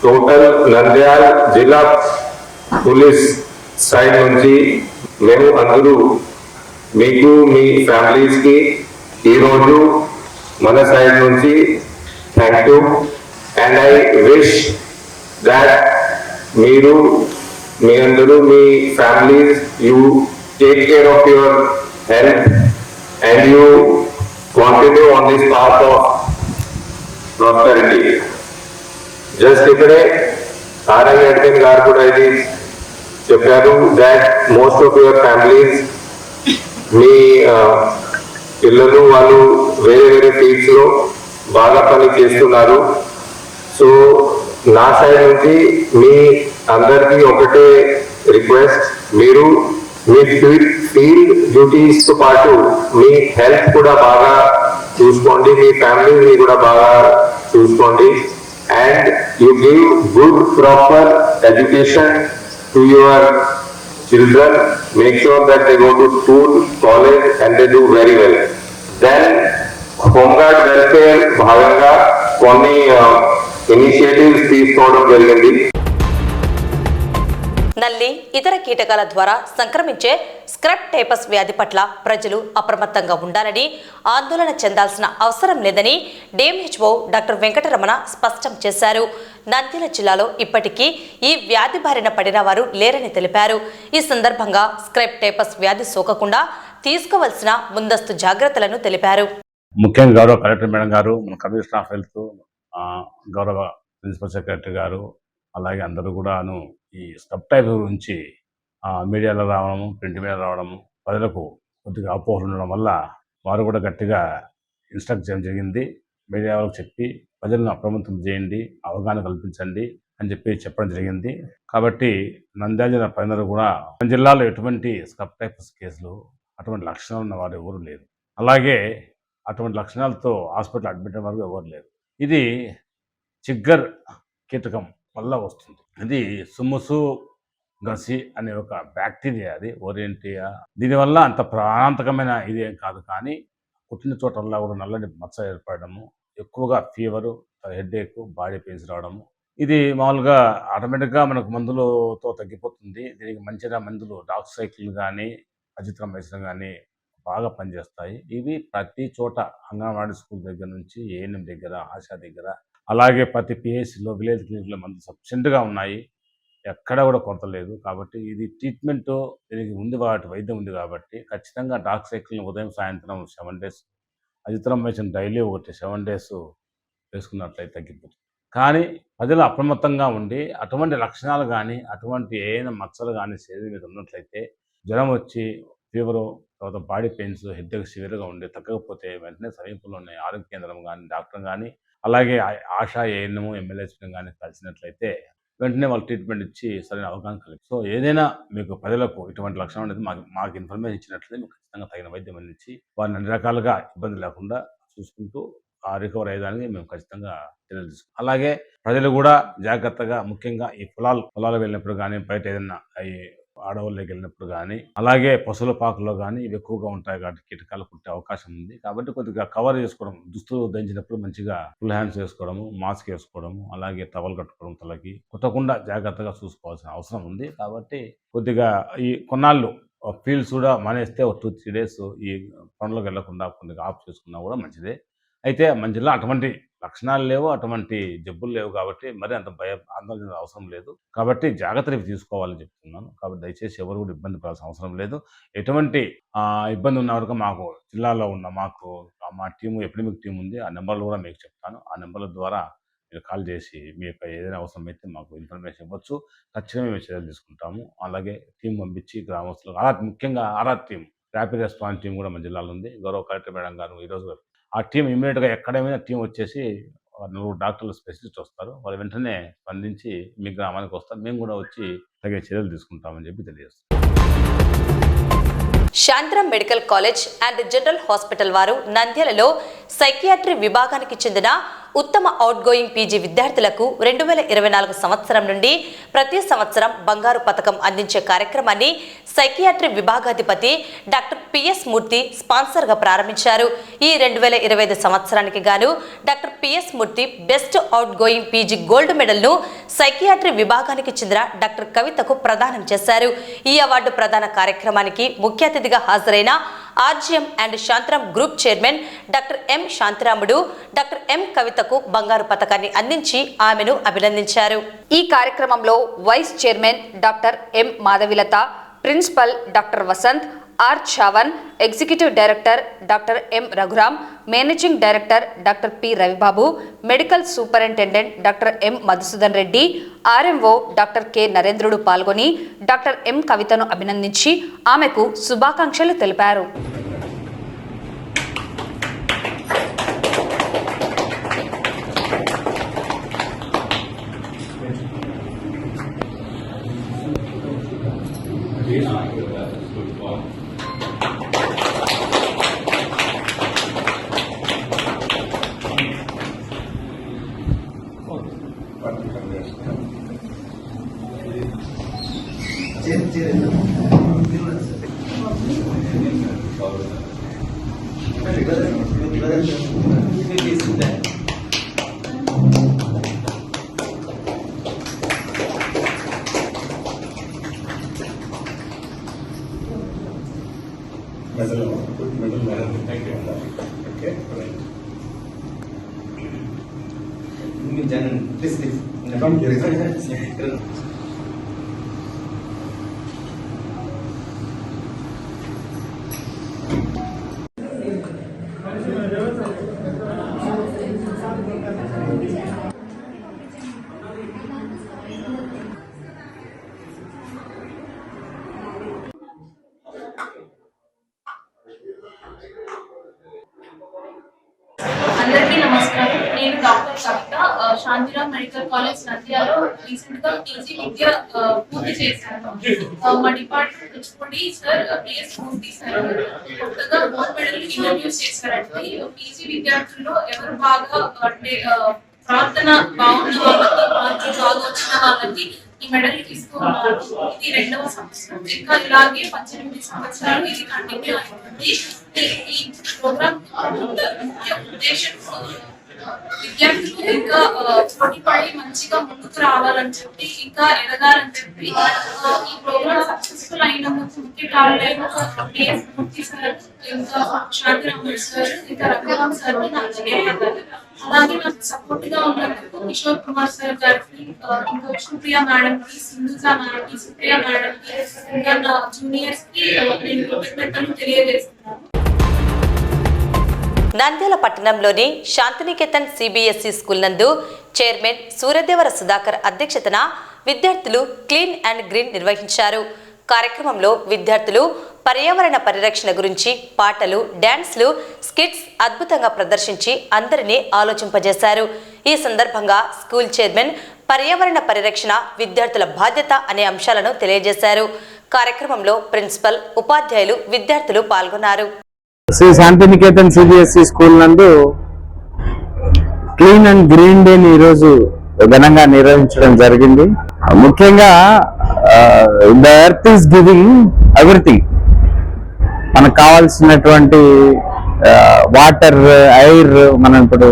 టోటల్ నంద్యాల జిల్లా పోలీస్ సైడ్ నుంచి మేము అందరూ మీకు, మీ ఫ్యామిలీస్ కి ఈరోజు మన సైడ్ నుంచి thank you. And I wish that మీరు, మీ అందరూ, మీ families, you take care of your health and you continue on this path of prosperity. Just ఇక్కడే ఆర్ఎల్ ఎడ్విన్ గారు కూడా ఇది చెప్పారు that most of your families, మీ పిల్లలు వాళ్ళు వేరే ఫీల్డ్స్ లో బాగా పని చేస్తున్నారు. సో నా సైడ్ నుంచి మీ అందరికీ ఒకటే రిక్వెస్ట్, మీరు మీ ఫీల్డ్ డ్యూటీస్ తో పాటు మీ హెల్త్ కూడా బాగా చూసుకోండి, మీ ఫ్యామిలీని కూడా బాగా చూసుకోండి. And you give good proper education to your children, make sure that they go to school, college and they do very well. Then homeguard welfare భాగంగా కొన్ని ఇనిషియేటివ్స్ తీసుకోవడం జరిగింది. నల్లి ఇతర కీటకాల ద్వారా సంక్రమించే స్క్రబ్ టైపస్ వ్యాధి పట్ల ప్రజలు అప్రమత్తంగా ఉండాలని, ఆందోళన చెందాల్సిన అవసరం లేదని డిఎంహెచ్ఓ డాక్టర్ వెంకటరమణ స్పష్టం చేశారు. నంద్యాల జిల్లాలో ఇప్పటికీ ఈ వ్యాధి బారిన పడిన వారు లేరని తెలిపారు. ఈ సందర్భంగా స్క్రబ్ టైపస్ వ్యాధి సోకకుండా తీసుకోవాల్సిన ముందస్తు జాగ్రత్తలను తెలిపారు. ముఖ్యంగా గౌరవ కలెక్టర్ మేడం గారు, మన కమిషనర్ ఆఫ్ హెల్త్, గౌరవ ప్రిన్సిపల్ సెక్రటరీ గారు, అలాగే అందరూ కూడాను ఈ స్క్రబ్ టైప్ గురించి మీడియాలో రావడము, ప్రింట్ మీద రావడము, ప్రజలకు కొద్దిగా అపోహలు ఉండడం వల్ల వారు కూడా గట్టిగా ఇన్స్ట్రక్ట్ చేయడం జరిగింది. మీడియా వాళ్ళకి చెప్పి ప్రజలను అప్రమత్తం చేయండి, అవగాహన కల్పించండి అని చెప్పడం జరిగింది. కాబట్టి నంద్యాల జిల్లా ప్రజలు కూడా మన జిల్లాలో ఎటువంటి స్క్రబ్ టైపస్ కేసులు, అటువంటి లక్షణాలు ఉన్న వారు ఎవరు లేరు. అలాగే అటువంటి లక్షణాలతో హాస్పిటల్ అడ్మిట్ అయిన వరకు ఎవరు లేరు. ఇది చిగ్గర్ కీటకం వల్ల వస్తుంది. ఇది సుముసు గసి అనే ఒక బ్యాక్టీరియా, అది ఓరియంటియా. దీనివల్ల అంత ప్రాణాంతకమైన ఇది ఏం కాదు, కానీ పుట్టిన చోటల్లా కూడా నల్లని మచ్చ ఏర్పడము, ఎక్కువగా ఫీవరు, హెడేక్, బాడీ పెయిన్స్ రావడము. ఇది మామూలుగా ఆటోమేటిక్గా మనకు మందులతో తగ్గిపోతుంది. దీనికి మంచిగా మందులు డాక్సైక్లిన్ కానీ, అజిత్రమైసిన్ కానీ బాగా పనిచేస్తాయి. ఇవి ప్రతి చోట అంగన్వాడీ స్కూల్ దగ్గర నుంచి ఏఎన్ఎం దగ్గర, ఆశా దగ్గర, అలాగే ప్రతి పిహెచ్సిలో, విలేజ్ క్లినిక్లో మందులు సఫిషియెంట్గా ఉన్నాయి. ఎక్కడ కూడా కొరత లేదు. కాబట్టి ఇది ట్రీట్మెంట్ దీనికి ఉంది, వాటి వైద్యం ఉంది. కాబట్టి ఖచ్చితంగా డాక్సైక్లిన్ ఉదయం సాయంత్రం 7 days, అజిత్రమైసిన్ డైలీ ఒకటి 7 days వేసుకున్నట్లయితే తగ్గిపోతుంది. కానీ ప్రజలు అప్రమత్తంగా ఉండి అటువంటి లక్షణాలు కానీ, అటువంటి ఏదైనా మచ్చలు కానీ శరీరం మీద ఉన్నట్లయితే, జ్వరం వచ్చి ఫీవరు, తర్వాత బాడీ పెయిన్స్, హెడ్ఏక్ సివియర్గా ఉండి తగ్గకపోతే వెంటనే సమీపంలో ఉన్న ఆరోగ్య కేంద్రం కానీ, డాక్టర్ కానీ, అలాగే ఆశా ఏఎన్ఎం, ఎమ్మెల్యేస్ని కానీ కలిసినట్లయితే వెంటనే వాళ్ళు ట్రీట్మెంట్ ఇచ్చి సరైన అవగాహన కలిగి. సో ఏదైనా మీకు ప్రజలకు ఇటువంటి లక్షణం అనేది మాకు ఇన్ఫర్మేషన్ ఇచ్చినట్లయితే మీకు ఖచ్చితంగా తగిన వైద్యం అందించి వారిని అన్ని రకాలుగా ఇబ్బంది లేకుండా చూసుకుంటూ రికవర్ అయ్యేదానికి మేము ఖచ్చితంగా చర్యలు తీసుకుంటాం. అలాగే ప్రజలు కూడా జాగ్రత్తగా, ముఖ్యంగా ఈ పొలాలు వెళ్ళినప్పుడు కానీ, బయట ఏదైనా ఈ అడవుల్లోకి వెళ్ళినప్పుడు కానీ, అలాగే పశువుల పాకుల్లో కానీ ఇవి ఎక్కువగా ఉంటాయి కాబట్టి కీటకాలు పుట్టే అవకాశం ఉంది. కాబట్టి కొద్దిగా కవర్ చేసుకోవడం, దుస్తులు ధరించినప్పుడు మంచిగా ఫుల్ హ్యాండ్స్ వేసుకోవడము, మాస్క్ వేసుకోవడము, అలాగే టవల్ కట్టుకోవడం, తలకి కుట్టకుండా జాగ్రత్తగా చూసుకోవాల్సిన అవసరం ఉంది. కాబట్టి కొద్దిగా ఈ కొన్నాళ్ళు ఫీల్డ్స్ కూడా మానేస్తే ఒక 2-3 days ఈ పనులకు వెళ్లకుండా కొద్దిగా ఆఫ్ చేసుకున్నా కూడా మంచిదే. అయితే మన జిల్లా అటువంటి లక్షణాలు లేవు, అటువంటి జబ్బులు లేవు. కాబట్టి మరి అంత ఆందోళన అవసరం లేదు. కాబట్టి జాగ్రత్తలు తీసుకోవాలని చెప్తున్నాను. కాబట్టి దయచేసి ఎవరు కూడా ఇబ్బంది పడాల్సిన అవసరం లేదు. ఎటువంటి ఇబ్బంది ఉన్న వరకు మాకు జిల్లాలో ఉన్న మా టీము, ఎపిడమిక్ టీం ఉంది. ఆ నెంబర్లు కూడా మీకు చెప్తాను. ఆ నెంబర్ల ద్వారా మీరు కాల్ చేసి మీ యొక్క ఏదైనా అవసరం అయితే మాకు ఇన్ఫర్మేషన్ ఇవ్వచ్చు. ఖచ్చితంగా మేము చర్యలు తీసుకుంటాము. అలాగే టీం పంపించి గ్రామస్తులు, ముఖ్యంగా RR team, rapid response team కూడా మన జిల్లాలో ఉంది. గౌరవ కలెక్టర్ మేడం గారు ఈరోజు ఆ టీం ఇమ్మీడియట్గా ఎక్కడైనా టీం వచ్చేసి 4 డాక్టర్లు, స్పెషలిస్ట్ వస్తారు. వాళ్ళు వెంటనే స్పందించి మీ గ్రామానికి వస్తారు. మేము కూడా వచ్చి తగిన చర్యలు తీసుకుంటామని చెప్పి తెలియజేస్తాం. Shantiram medical college and general hospital వారు నంద్యాలలో సైకియాట్రీ విభాగానికి చెందిన ఉత్తమ అవుట్గోయింగ్ పీజీ విద్యార్థులకు 2024 సంవత్సరం నుండి ప్రతి సంవత్సరం బంగారు పథకం అందించే కార్యక్రమాన్ని సైకియాట్రీ విభాగాధిపతి డాక్టర్ పిఎస్ మూర్తి స్పాన్సర్గా ప్రారంభించారు. ఈ 2025 సంవత్సరానికి గాను doctor PS Murthy best outgoing PG gold మెడల్ను సైకియాట్రీ విభాగానికి చెందిన డాక్టర్ కవితకు ప్రదానం చేశారు. ఈ అవార్డు ప్రదాన కార్యక్రమానికి ముఖ్య అతిథిగా హాజరైన RGM and Shantiram group chairman doctor M Shantiramudu doctor M కవితకు బంగారు పథకాన్ని అందించి ఆమెను అభినందించారు. ఈ కార్యక్రమంలో vice chairman doctor M Madhavilatha, principal doctor Vasanth, R Chavan, executive director doctor M Raghuram, managing director doctor P Ravibabu, medical superintendent doctor M Madhusudan Reddy, RMO doctor K Narendrudu పాల్గొని డాక్టర్ ఎం కవితను అభినందించి ఆమెకు శుభాకాంక్షలు తెలిపారు. అందరికీ నమస్కారం. నేను డాక్టర్ కవిత, శాంతిరామ్ మెడికల్ కాలేజ్ నంద్యాలలో రీసెంట్ గా పీజీ విద్య పూర్తి చేశాను. మా డిపార్ట్మెంట్ హెచ్ఓడి సార్ పిఎస్ మూర్తి సార్ కొత్తగా గోల్డ్ మెడల్ ఇంట్రడ్యూస్ చేశారండి. పీజీ విద్యార్థుల్లో ఎవరు బాగా అంటే ప్రార్థన బాగున్న వాళ్ళకి, మార్కులు బాగా వచ్చిన వాళ్ళకి ఈ మెడల్ ఇస్తూ ఉన్నారు. ఇది 2వ సంవత్సరం. ఇంకా ఇలాగే 18 సంవత్సరాలు ఇది కంటిన్యూ అవుతుంది. ఈ ప్రోగ్రామ్ ముఖ్య ఉద్దేశం విద్యార్థులు ఇంకా పోటీ పడి మంచిగా ముందుకు రావాలని చెప్పి, ఇంకా ఎదగాలని చెప్పి ఈ ప్రోగ్రామ్ సక్సెస్ఫుల్ అయినందుకు ముఖ్య కారణం పిఎస్ మూర్తి సార్, ఇంకా శాంతిరామ్ సార్, ఇంకా రఘురామ్ సార్ నాకు ధన్యవాదాలు. అలాగే నాకు సపోర్ట్ గా ఉన్నందుకు కిషోర్ కుమార్ సార్ గారికి, ఇంకా విష్ణుప్రియ మేడం కి, సింధుజా మేడం కి, సుప్రియ మేడం కి, ఇంకా నా జూనియర్స్ కి నేను కృతజ్ఞతలు తెలియజేస్తున్నాను. నంద్యాల పట్టణంలోని శాంతినికేతన్ సిబిఎస్ఈ స్కూల్ నందు చైర్మన్ సూర్యదేవర సుధాకర్ అధ్యక్షతన విద్యార్థులు క్లీన్ అండ్ గ్రీన్ నిర్వహించారు. కార్యక్రమంలో విద్యార్థులు పర్యావరణ పరిరక్షణ గురించి పాటలు, డాన్స్లు, స్కిట్స్ అద్భుతంగా ప్రదర్శించి అందరినీ ఆలోచింపజేశారు. ఈ సందర్భంగా స్కూల్ చైర్మన్ పర్యావరణ పరిరక్షణ విద్యార్థుల బాధ్యత అనే అంశాలను తెలియజేశారు. కార్యక్రమంలో ప్రిన్సిపల్, ఉపాధ్యాయులు, విద్యార్థులు పాల్గొన్నారు. శ్రీ శాంతినికేతన్ సిబిఎస్ఈ స్కూల్ నందు క్లీన్ అండ్ గ్రీన్ డేని ఈరోజు ఘనంగా నిర్వహించడం జరిగింది. ముఖ్యంగా the earth is giving everything. మనకు కావాల్సినటువంటి వాటర్, ఎయిర్, మనం ఇప్పుడు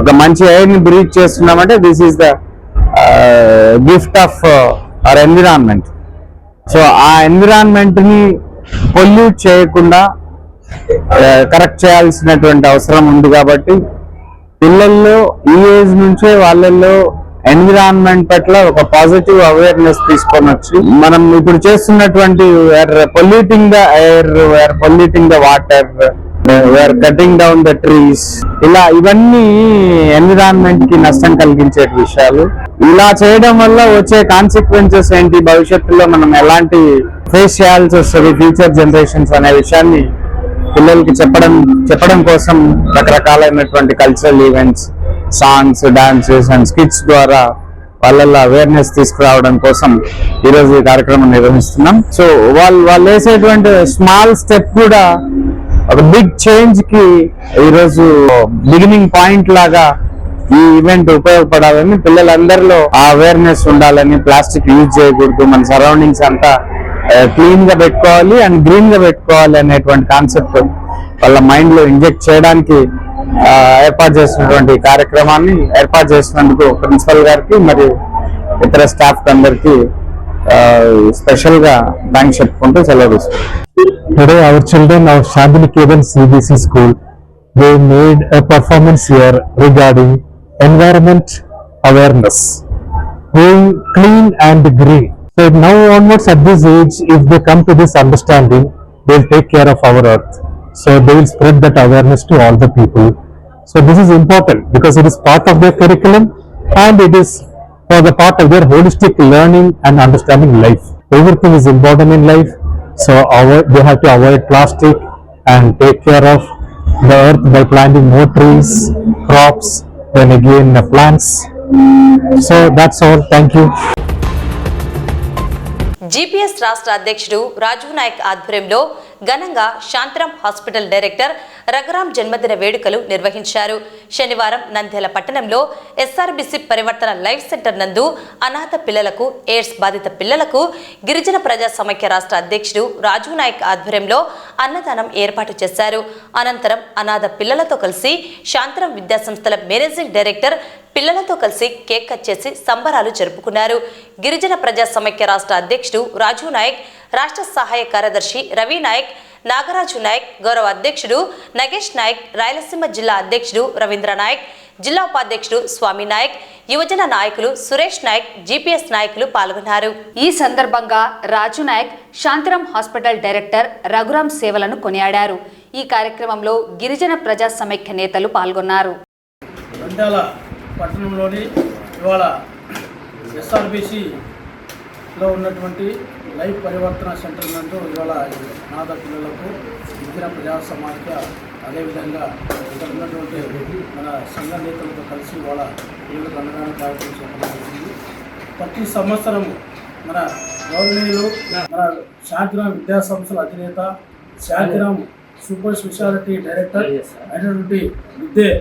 ఒక మంచి ఎయిర్ ని బ్రీత్ చేస్తున్నామంటే this is the gift of our environment. So ఆ ఎన్విరాన్మెంట్ ని పొల్యూట్ చేయకుండా కరెక్ట్ చేయాల్సినటువంటి అవసరం ఉంది. కాబట్టి పిల్లల్లో ఈ ఏజ్ నుంచే వాళ్ళల్లో ఎన్విరాన్మెంట్ పట్ల ఒక పాజిటివ్ అవేర్నెస్ తీసుకొని వచ్చి, మనం ఇప్పుడు చేస్తున్నటువంటి polluting the air, we're polluting the water, we're cutting down the trees, ఇలా ఇవన్నీ ఎన్విరాన్మెంట్ కి నష్టం కలిగించే విషయాలు. ఇలా చేయడం వల్ల వచ్చే కాన్సిక్వెన్సెస్ ఏంటి, భవిష్యత్తులో మనం ఎలాంటి ఫేస్ చేయాల్సి వస్తుంది ఫ్యూచర్ జనరేషన్స్ అనే విషయాన్ని పిల్లలకి చెప్పడం కోసం రకరకాలైనటువంటి cultural events, songs, dances and skits ద్వారా వాళ్ళల్లో అవేర్నెస్ తీసుకురావడం కోసం ఈరోజు ఈ కార్యక్రమం నిర్వహిస్తున్నాం. సో వాళ్ళు వేసేటువంటి స్మాల్ స్టెప్ కూడా ఒక బిగ్ చేంజ్ కి ఈరోజు బిగినింగ్ పాయింట్ లాగా ఈ ఈవెంట్ ఉపయోగపడాలని, పిల్లలందరిలో ఆ అవేర్నెస్ ఉండాలని, ప్లాస్టిక్ యూజ్ చేయకూడదు, మన సరౌండింగ్స్ అంతా క్లీన్ గా పెట్టుకోవాలి అండ్ గ్రీన్ గా పెట్టుకోవాలి అనేటువంటి కాన్సెప్ట్ వాళ్ళ మైండ్ లో ఇంజెక్ట్ చేయడానికి ఏర్పాటు చేసినటువంటి కార్యక్రమాన్ని ఏర్పాటు చేసినందుకు ప్రిన్సిపల్ గారికి మరియు ఇతర స్టాఫ్ అందరికి స్పెషల్ గా థ్యాంక్స్ చెప్పుకుంటూ సెలవు. Today our children of Shantiniketan CBSE school, they made a performance here regarding environment awareness, going clean and green. So now onwards at this age, if they come to this understanding, they will take care of our earth. So they will spread that awareness to all the people. So this is important because it is part of their curriculum and it is for the part of their holistic learning and understanding life. Everything is important in life. So they have to avoid plastic and take care of the earth by planting more trees, crops, then again plants. So that's all. Thank you. GPS రాష్ట్ర అధ్యక్షుడు రాజు నాయక్ ఆధ్వర్యంలో ఘనంగా Shantiram hospital director Raghuram జన్మదిన వేడుకలు నిర్వహించారు. శనివారం నంద్యాల పట్టణంలో SRBC పరివర్తన లైఫ్ సెంటర్ నందు అనాథ పిల్లలకు, ఎయిడ్స్ బాధిత పిల్లలకు గిరిజన ప్రజా సమైక్య రాష్ట్ర అధ్యక్షుడు రాజు నాయక్ ఆధ్వర్యంలో అన్నదానం ఏర్పాటు చేశారు. అనంతరం అనాథ పిల్లలతో కలిసి శాంతిరామ్ విద్యాసంస్థల మేనేజింగ్ డైరెక్టర్ పిల్లలతో కలిసి కేక్ కట్ చేసి సంబరాలు జరుపుకున్నారు. గిరిజన ప్రజా సమైక్య రాష్ట్ర అధ్యక్షుడు రాజు నాయక్, రాష్ట్ర సహాయ కార్యదర్శి రవి నాయక్, నాగరాజు నాయక్, గౌరవ అధ్యక్షుడు నగేష్ నాయక్, రాయలసీమ జిల్లా అధ్యక్షుడు రవీంద్ర నాయక్, జిల్లా ఉపాధ్యక్షుడు స్వామి నాయక్, యువజన నాయకులు సురేష్ నాయక్, జీపీఎస్ నాయకులు పాల్గొన్నారు. ఈ సందర్భంగా రాజు నాయక్ శాంతిరామ్ హాస్పిటల్ డైరెక్టర్ రఘురామ్ సేవలను కొనియాడారు. ఈ కార్యక్రమంలో గిరిజన ప్రజా సమైక్య నేతలు పాల్గొన్నారు. నంద్యాల పట్టణంలోని ఇవాళ ఎస్ఆర్బిసిలో ఉన్నటువంటి లైఫ్ పరివర్తన సెంటర్ నందు ఇవాళ అనాథ పిల్లలకు గిరిజన ప్రజా సమాఖ్య అదేవిధంగా ఇక్కడ ఉన్నటువంటి మన సంఘ నేతలతో కలిసి ఇవాళ పిల్లలకు అన్నదాన కార్యక్రమం చేపట్టబడుతుంది. ప్రతి సంవత్సరం మన గౌరవనీయులు మన శాంతిరామ్ విద్యా సంస్థల అధినేత, శాంతిరామ్ సూపర్ స్పెషాలిటీ డైరెక్టర్ అయినటువంటి విద్యే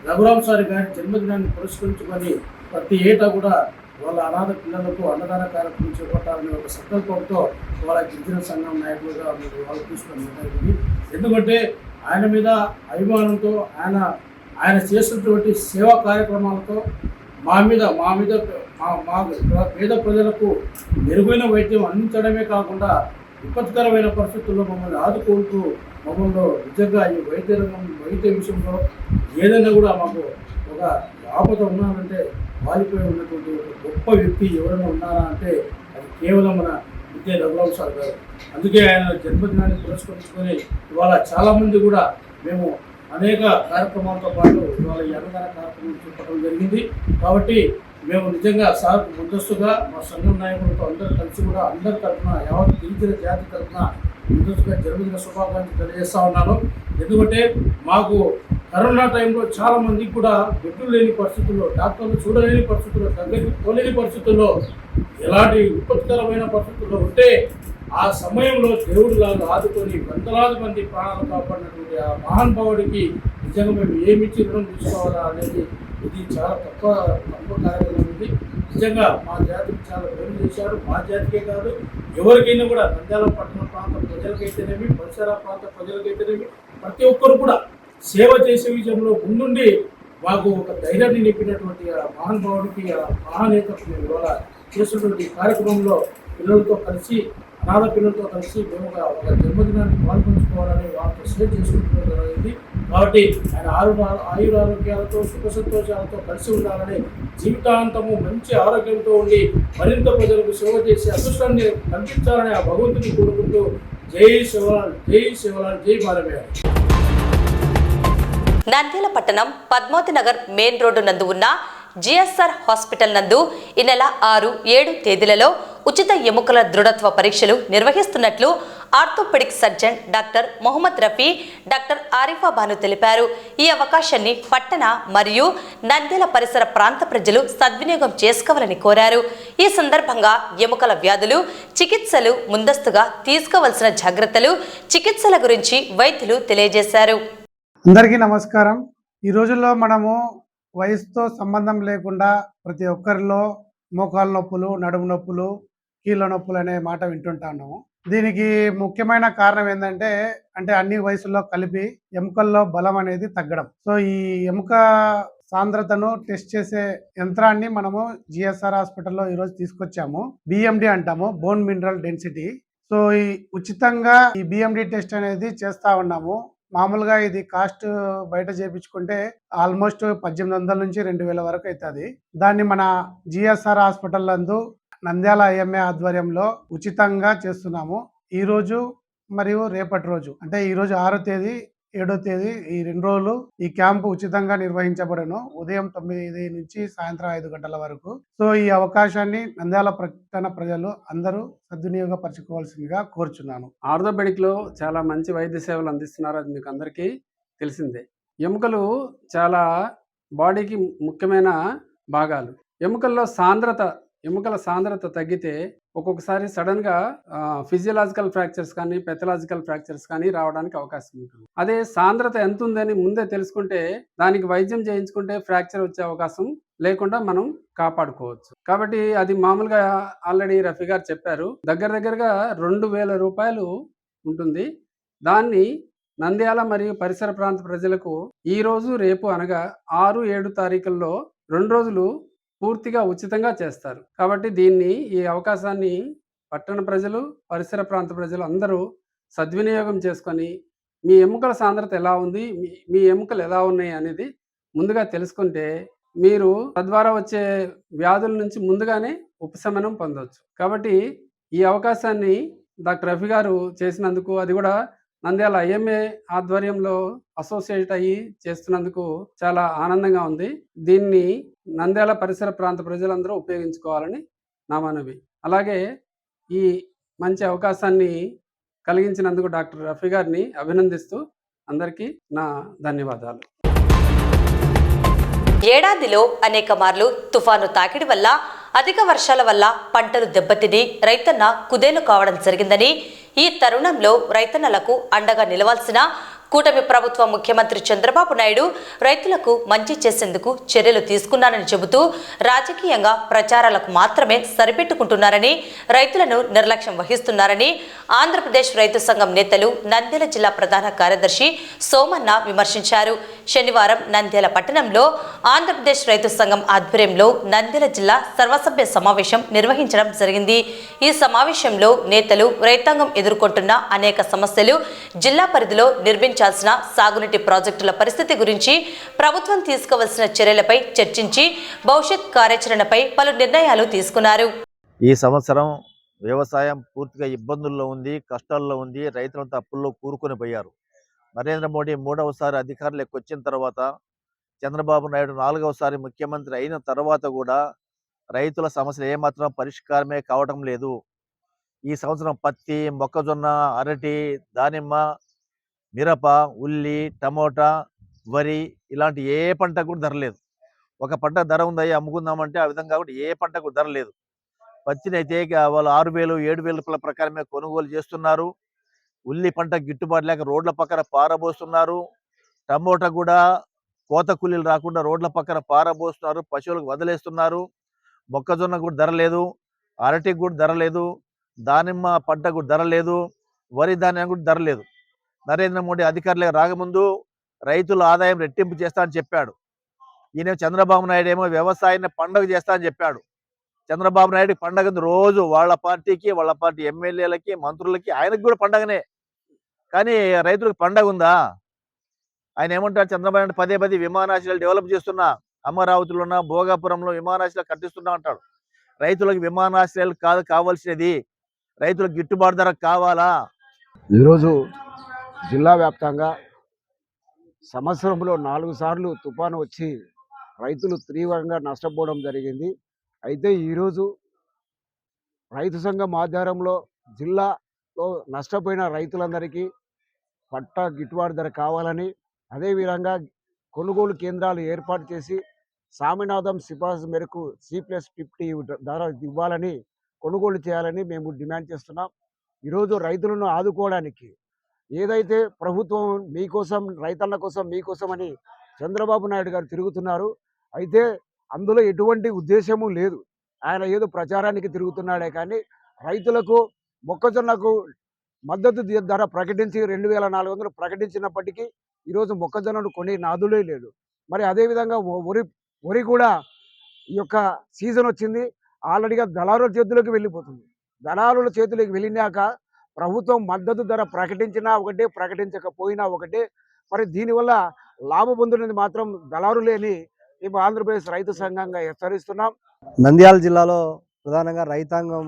రఘురామ్ సారి గారి జన్మదినాన్ని పురస్కరించుకొని ప్రతి ఏటా కూడా వాళ్ళ అనాథ పిల్లలకు అన్నదాన కార్యక్రమం చేపట్టాలనే ఒక సంకల్పంతో వాళ్ళ గిరిజన సంఘం నాయకులుగా వాళ్ళు తీసుకొని జరిగింది. ఎందుకంటే ఆయన మీద అభిమానంతో ఆయన చేసినటువంటి సేవా కార్యక్రమాలతో మా పేద ప్రజలకు మెరుగైన వైద్యం అందించడమే కాకుండా విపత్కరమైన పరిస్థితుల్లో మమ్మల్ని ఆదుకుంటూ మమ్మల్ని నిజంగా ఈ వైద్య విషయంలో ఏదైనా కూడా మాకు ఒక ఆపద ఉన్నారంటే వాలిపోయి ఉన్నటువంటి ఒక గొప్ప వ్యక్తి ఎవరైనా ఉన్నారా అంటే అది కేవలం మన విద్య రఘురామ్ సార్ గారు. అందుకే ఆయన జన్మదినాన్ని పురస్కరించుకొని ఇవాళ చాలామంది కూడా మేము అనేక కార్యక్రమాలతో పాటు ఇవాళ ఈ అన్నదాన కార్యక్రమం చేపట్టడం జరిగింది. కాబట్టి మేము నిజంగా సార్ ముందస్తుగా మా సంఘం నాయకులతో అందరూ కలిసి కూడా అందరి తరఫున యావత్ గిరిజన జాతి తరఫున ముందస్తుగా జన్మదిన శుభాకాంక్షలు తెలియజేస్తా ఉన్నాను. ఎందుకంటే మాకు కరోనా టైంలో చాలా మందికి కూడా బెడ్లు లేని పరిస్థితుల్లో, డాక్టర్లు చూడలేని పరిస్థితుల్లో, దగ్గరికి పోలేని పరిస్థితుల్లో, ఎలాంటి విపత్కరమైన పరిస్థితుల్లో ఉంటే ఆ సమయంలో దేవుడిలాగా ఆదుకొని వందలాది మంది ప్రాణాలు కాపాడినటువంటి ఆ మహానుభావుడికి నిజంగా మేము ఏమిచ్చి రుణం తీసుకోవాలా అనేది ఇది చాలా తక్కువ కార్యక్రమం. ఇది నిజంగా మా జాతికి చాలా పేరు చేశారు. మా జాతికే కాదు, ఎవరికైనా కూడా నంద్యాల పట్టణ ప్రాంత ప్రజలకైతేనేమి, పరిసర ప్రాంత ప్రజలకైతేనేమి ప్రతి ఒక్కరు కూడా సేవ చేసే విషయంలో ముందుండి మాకు ఒక ధైర్యాన్ని నింపినటువంటి ఆ మహానుభావుడికి, ఆ మహానేతకు మేము ఇవాళ చేసినటువంటి కార్యక్రమంలో పిల్లలతో కలిసి, అనాథ పిల్లలతో కలిసి మేము ఒక జన్మదినాన్ని పాల్పంచుకోవాలని వాళ్ళతో షేర్ చేసుకుంటున్న జరిగింది. కాబట్టి ఆయన ఆయురారోగ్యాలతో సుఖ సంతోషాలతో కలిసి ఉండాలని, జీవితాంతము మంచి ఆరోగ్యంతో ఉండి మరింత ప్రజలకు సేవ చేసే అదృష్టాన్ని కల్పించాలని ఆ భగవంతుని కోరుకుంటూ జై శివలాల్, జై శివలాల్, జై బాలమేయ. నంద్యాల పట్టణం పద్మావతి నగర్ మెయిన్ రోడ్డు నందు ఉన్న జిఎస్ఆర్ హాస్పిటల్ నందు ఈ నెల 6, 7 తేదీలలో ఉచిత ఎముకల దృఢత్వ పరీక్షలు నిర్వహిస్తున్నట్లు orthopaedic surgeon doctor Mohammed Rafi, doctor Arifa Banu తెలిపారు. ఈ అవకాశాన్ని పట్టణ మరియు నంద్యాల పరిసర ప్రాంత ప్రజలు సద్వినియోగం చేసుకోవాలని కోరారు. ఈ సందర్భంగా ఎముకల వ్యాధులు, చికిత్సలు, ముందస్తుగా తీసుకోవాల్సిన జాగ్రత్తలు, చికిత్సల గురించి వైద్యులు తెలియజేశారు. అందరికీ నమస్కారం. ఈ రోజుల్లో మనము వయసుతో సంబంధం లేకుండా ప్రతి ఒక్కరిలో మోకాలు నొప్పులు, నడుము నొప్పులు, కీళ్ళ నొప్పులు అనే మాట వింటుంటాము. దీనికి ముఖ్యమైన కారణం ఏంటంటే అన్ని వయసుల్లో కలిపి ఎముకల్లో బలం అనేది తగ్గడం. సో ఈ ఎముక సాంద్రతను టెస్ట్ చేసే యంత్రాన్ని మనము జిఎస్ఆర్ హాస్పిటల్లో ఈరోజు తీసుకొచ్చాము. బిఎండి అంటాము, బోన్ మినరల్ డెన్సిటీ. సో ఈ ఉచితంగా ఈ బిఎండి టెస్ట్ అనేది చేస్తా ఉన్నాము. మామూలుగా ఇది కాస్ట్ బయట చేయించుకుంటే ఆల్మోస్ట్ 1800 నుంచి 2000 వరకు అవుతుంది. దాన్ని మన జిఎస్ఆర్ హాస్పిటల్ నందు నంద్యాల ఐఎంఏ ఆధ్వర్యంలో ఉచితంగా చేస్తున్నాము. ఈ రోజు మరియు రేపటి రోజు, అంటే ఈ రోజు 6వ తేదీ, 7వ తేదీ, ఈ 2 రోజులు ఈ క్యాంపు ఉచితంగా నిర్వహించబడను. ఉదయం 9 నుంచి సాయంత్రం 5 గంటల వరకు. సో ఈ అవకాశాన్ని నంద్యాల పట్టణ ప్రజలు అందరూ సద్వినియోగపరచుకోవాల్సిందిగా కోరుచున్నాను. ఆర్థోపెడిక్ లో చాలా మంచి వైద్య సేవలు అందిస్తున్నారు, అది మీకు అందరికీ తెలిసిందే. ఎముకలు చాలా బాడీకి ముఖ్యమైన భాగాలు. ఎముకల సాంద్రత తగ్గితే ఒక్కొక్కసారి సడన్ గా ఫిజియలాజికల్ ఫ్రాక్చర్స్ కానీ, పెథలాజికల్ ఫ్రాక్చర్స్ కానీ రావడానికి అవకాశం ఉంటుంది. అదే సాంద్రత ఎంత ఉందని ముందే తెలుసుకుంటే దానికి వైద్యం చేయించుకుంటే ఫ్రాక్చర్ వచ్చే అవకాశం లేకుండా మనం కాపాడుకోవచ్చు. కాబట్టి అది మామూలుగా ఆల్రెడీ రఫీ గారు చెప్పారు, దగ్గరగా 2000 రూపాయలు ఉంటుంది. దాన్ని నంద్యాల మరియు పరిసర ప్రాంత ప్రజలకు ఈ రోజు, రేపు అనగా 6, 7 తారీఖుల్లో 2 రోజులు పూర్తిగా ఉచితంగా చేస్తారు. కాబట్టి ఈ అవకాశాన్ని పట్టణ ప్రజలు, పరిసర ప్రాంత ప్రజలు అందరూ సద్వినియోగం చేసుకొని మీ ఎముకల సాంద్రత ఎలా ఉంది, మీ ఎముకలు ఎలా ఉన్నాయి అనేది ముందుగా తెలుసుకుంటే మీరు తద్వారా వచ్చే వ్యాధుల నుంచి ముందుగానే ఉపశమనం పొందవచ్చు. కాబట్టి ఈ అవకాశాన్ని డాక్టర్ రఫీ గారు చేసినందుకు, అది కూడా నంద్యాల ఐఎంఏ ఆధ్వర్యంలో అసోసియేట్ అయ్యి చేస్తున్నందుకు చాలా ఆనందంగా ఉంది. దీన్ని నంద్యాల పరిసర ప్రాంత ప్రజలందరూ ఉపయోగించుకోవాలని నా మనవి. అలాగే ఈ మంచి అవకాశాన్ని కలిగించినందుకు డాక్టర్ రఫీ గారిని అభినందిస్తూ అందరికీ నా ధన్యవాదాలు. ఏడాదిలో అనేక మార్లు తుఫాను తాకిడి వల్ల, అధిక వర్షాల వల్ల పంటలు దెబ్బతిని రైతన్న కుదేలు కావడం జరిగిందని, ఈ తరుణంలో రైతన్నలకు అండగా నిలవాల్సిన కూటమి ప్రభుత్వ ముఖ్యమంత్రి చంద్రబాబు నాయుడు రైతులకు మంచి చేసేందుకు చర్యలు తీసుకున్నారని చెబుతూ రాజకీయంగా ప్రచారాలకు మాత్రమే సరిపెట్టుకుంటున్నారని, రైతులను నిర్లక్ష్యం వహిస్తున్నారని ఆంధ్రప్రదేశ్ రైతు సంఘం నేతలు నంద్యాల జిల్లా ప్రధాన కార్యదర్శి సోమన్న విమర్శించారు. శనివారం నంద్యాల పట్టణంలో ఆంధ్రప్రదేశ్ రైతు సంఘం ఆధ్వర్యంలో నంద్యాల జిల్లా సర్వసభ్య సమావేశం నిర్వహించడం జరిగింది. ఈ సమావేశంలో నేతలు రైతాంగం ఎదుర్కొంటున్న అనేక సమస్యలు, జిల్లా పరిధిలో నిర్మించాల్సిన సాగునీటి ప్రాజెక్టుల పరిస్థితి గురించి, ప్రభుత్వం తీసుకోవాల్సిన చర్యలపై చర్చించి భవిష్యత్ కార్యాచరణపై పలు నిర్ణయాలు తీసుకున్నారు. ఈ సంవత్సరం వ్యవసాయం పూర్తిగా ఇబ్బందుల్లో ఉంది, కష్టాల్లో ఉంది. రైతులంతా అప్పుల్లో కూరుకొని పోయారు. నరేంద్ర మోడీ 3వసారి అధికారులకు వచ్చిన తర్వాత, చంద్రబాబు నాయుడు 4వసారి ముఖ్యమంత్రి అయిన తర్వాత కూడా రైతుల సమస్యలు ఏమాత్రం పరిష్కారమే కావటం లేదు. ఈ సంవత్సరం పత్తి, మొక్కజొన్న, అరటి, దానిమ్మ, మిరప, ఉల్లి, టమోటా, వరి ఇలాంటి ఏ పంట కూడా ధర లేదు. ఒక పంట ధర ఉందయ్యి అమ్ముకుందామంటే ఆ విధంగా కూడా ఏ పంటకు ధర లేదు. పత్తిని అయితే వాళ్ళు 6,000, 7,000 రూపాయల ప్రకారమే కొనుగోలు చేస్తున్నారు. ఉల్లి పంట గిట్టుబాటు లేక రోడ్ల పక్కన పారబోస్తున్నారు. టమోటా కూడా కోత కూలీలు రాకుండా రోడ్ల పక్కన పారబోస్తున్నారు, పశువులకు వదిలేస్తున్నారు. మొక్కజొన్న కూడా ధర లేదు, అరటికి కూడా ధర లేదు, దానిమ్మ పంటకు ధర లేదు, వరి ధాన్యం కూడా ధర లేదు. నరేంద్ర మోడీ అధికారులకు రాకముందు రైతుల ఆదాయం రెట్టింపు చేస్తా అని చెప్పాడు. ఈయన చంద్రబాబు నాయుడు ఏమో వ్యవసాయాన్ని పండుగ చేస్తా అని చెప్పాడు. చంద్రబాబు నాయుడు పండగ రోజు వాళ్ళ పార్టీకి, వాళ్ళ పార్టీ ఎమ్మెల్యేలకి, మంత్రులకి, ఆయనకు కూడా పండగనే. కానీ రైతులకు పండగ ఉందా? ఆయన ఏమంటారు, చంద్రబాబు నాయుడు పదే పదే విమానాశ్రయాలు డెవలప్ చేస్తున్నా, అమరావతిలో ఉన్న భోగాపురంలో విమానాశ్రయాలు కట్టిస్తున్నా అంటాడు. రైతులకు విమానాశ్రయాలు కాదు కావాల్సినది, రైతులకు గిట్టుబాటు ధర కావాలా? ఈరోజు జిల్లా వ్యాప్తంగా సంవత్సరంలో 4 సార్లు తుఫాను వచ్చి రైతులు తీవ్రంగా నష్టపోవడం జరిగింది. అయితే ఈరోజు రైతు సంఘం ఆధ్వర్యంలో జిల్లాలో నష్టపోయిన రైతులందరికీ పట్టా గిట్టుబాటు ధర కావాలని, అదేవిధంగా కొనుగోలు కేంద్రాలు ఏర్పాటు చేసి స్వామినాథన్ సిఫార్సు మేరకు C+50 ధర ఇవ్వాలని, కొనుగోలు చేయాలని మేము డిమాండ్ చేస్తున్నాం. ఈరోజు రైతులను ఆదుకోవడానికి ఏదైతే ప్రభుత్వం మీకోసం, రైతన్న కోసం, మీకోసం అని చంద్రబాబు నాయుడు గారు తిరుగుతున్నారు. అయితే అందులో ఎటువంటి ఉద్దేశము లేదు. ఆయన ఏదో ప్రచారానికి తిరుగుతున్నాడే కానీ రైతులకు మొక్కజొన్నకు మద్దతు ధర ప్రకటించి 2,400 ప్రకటించినప్పటికీ ఈరోజు మొక్కజొన్నను కొనే నాదులే లేదు. మరి అదేవిధంగా వరి కూడా ఈ యొక్క సీజన్ వచ్చింది, ఆల్రెడీగా దళారుల చేతుల్లోకి వెళ్ళిపోతుంది. దళారుల చేతులకు వెళ్ళినాక ప్రభుత్వం మద్దతు ధర ప్రకటించినా ఒకటే, ప్రకటించకపోయినా ఒకటే. మరి దీనివల్ల లాభం పొందుతున్నది మాత్రం దళారులే అని మేము ఆంధ్రప్రదేశ్ రైతు సంఘంగా హెచ్చరిస్తున్నాం. నంద్యాల జిల్లాలో ప్రధానంగా రైతాంగం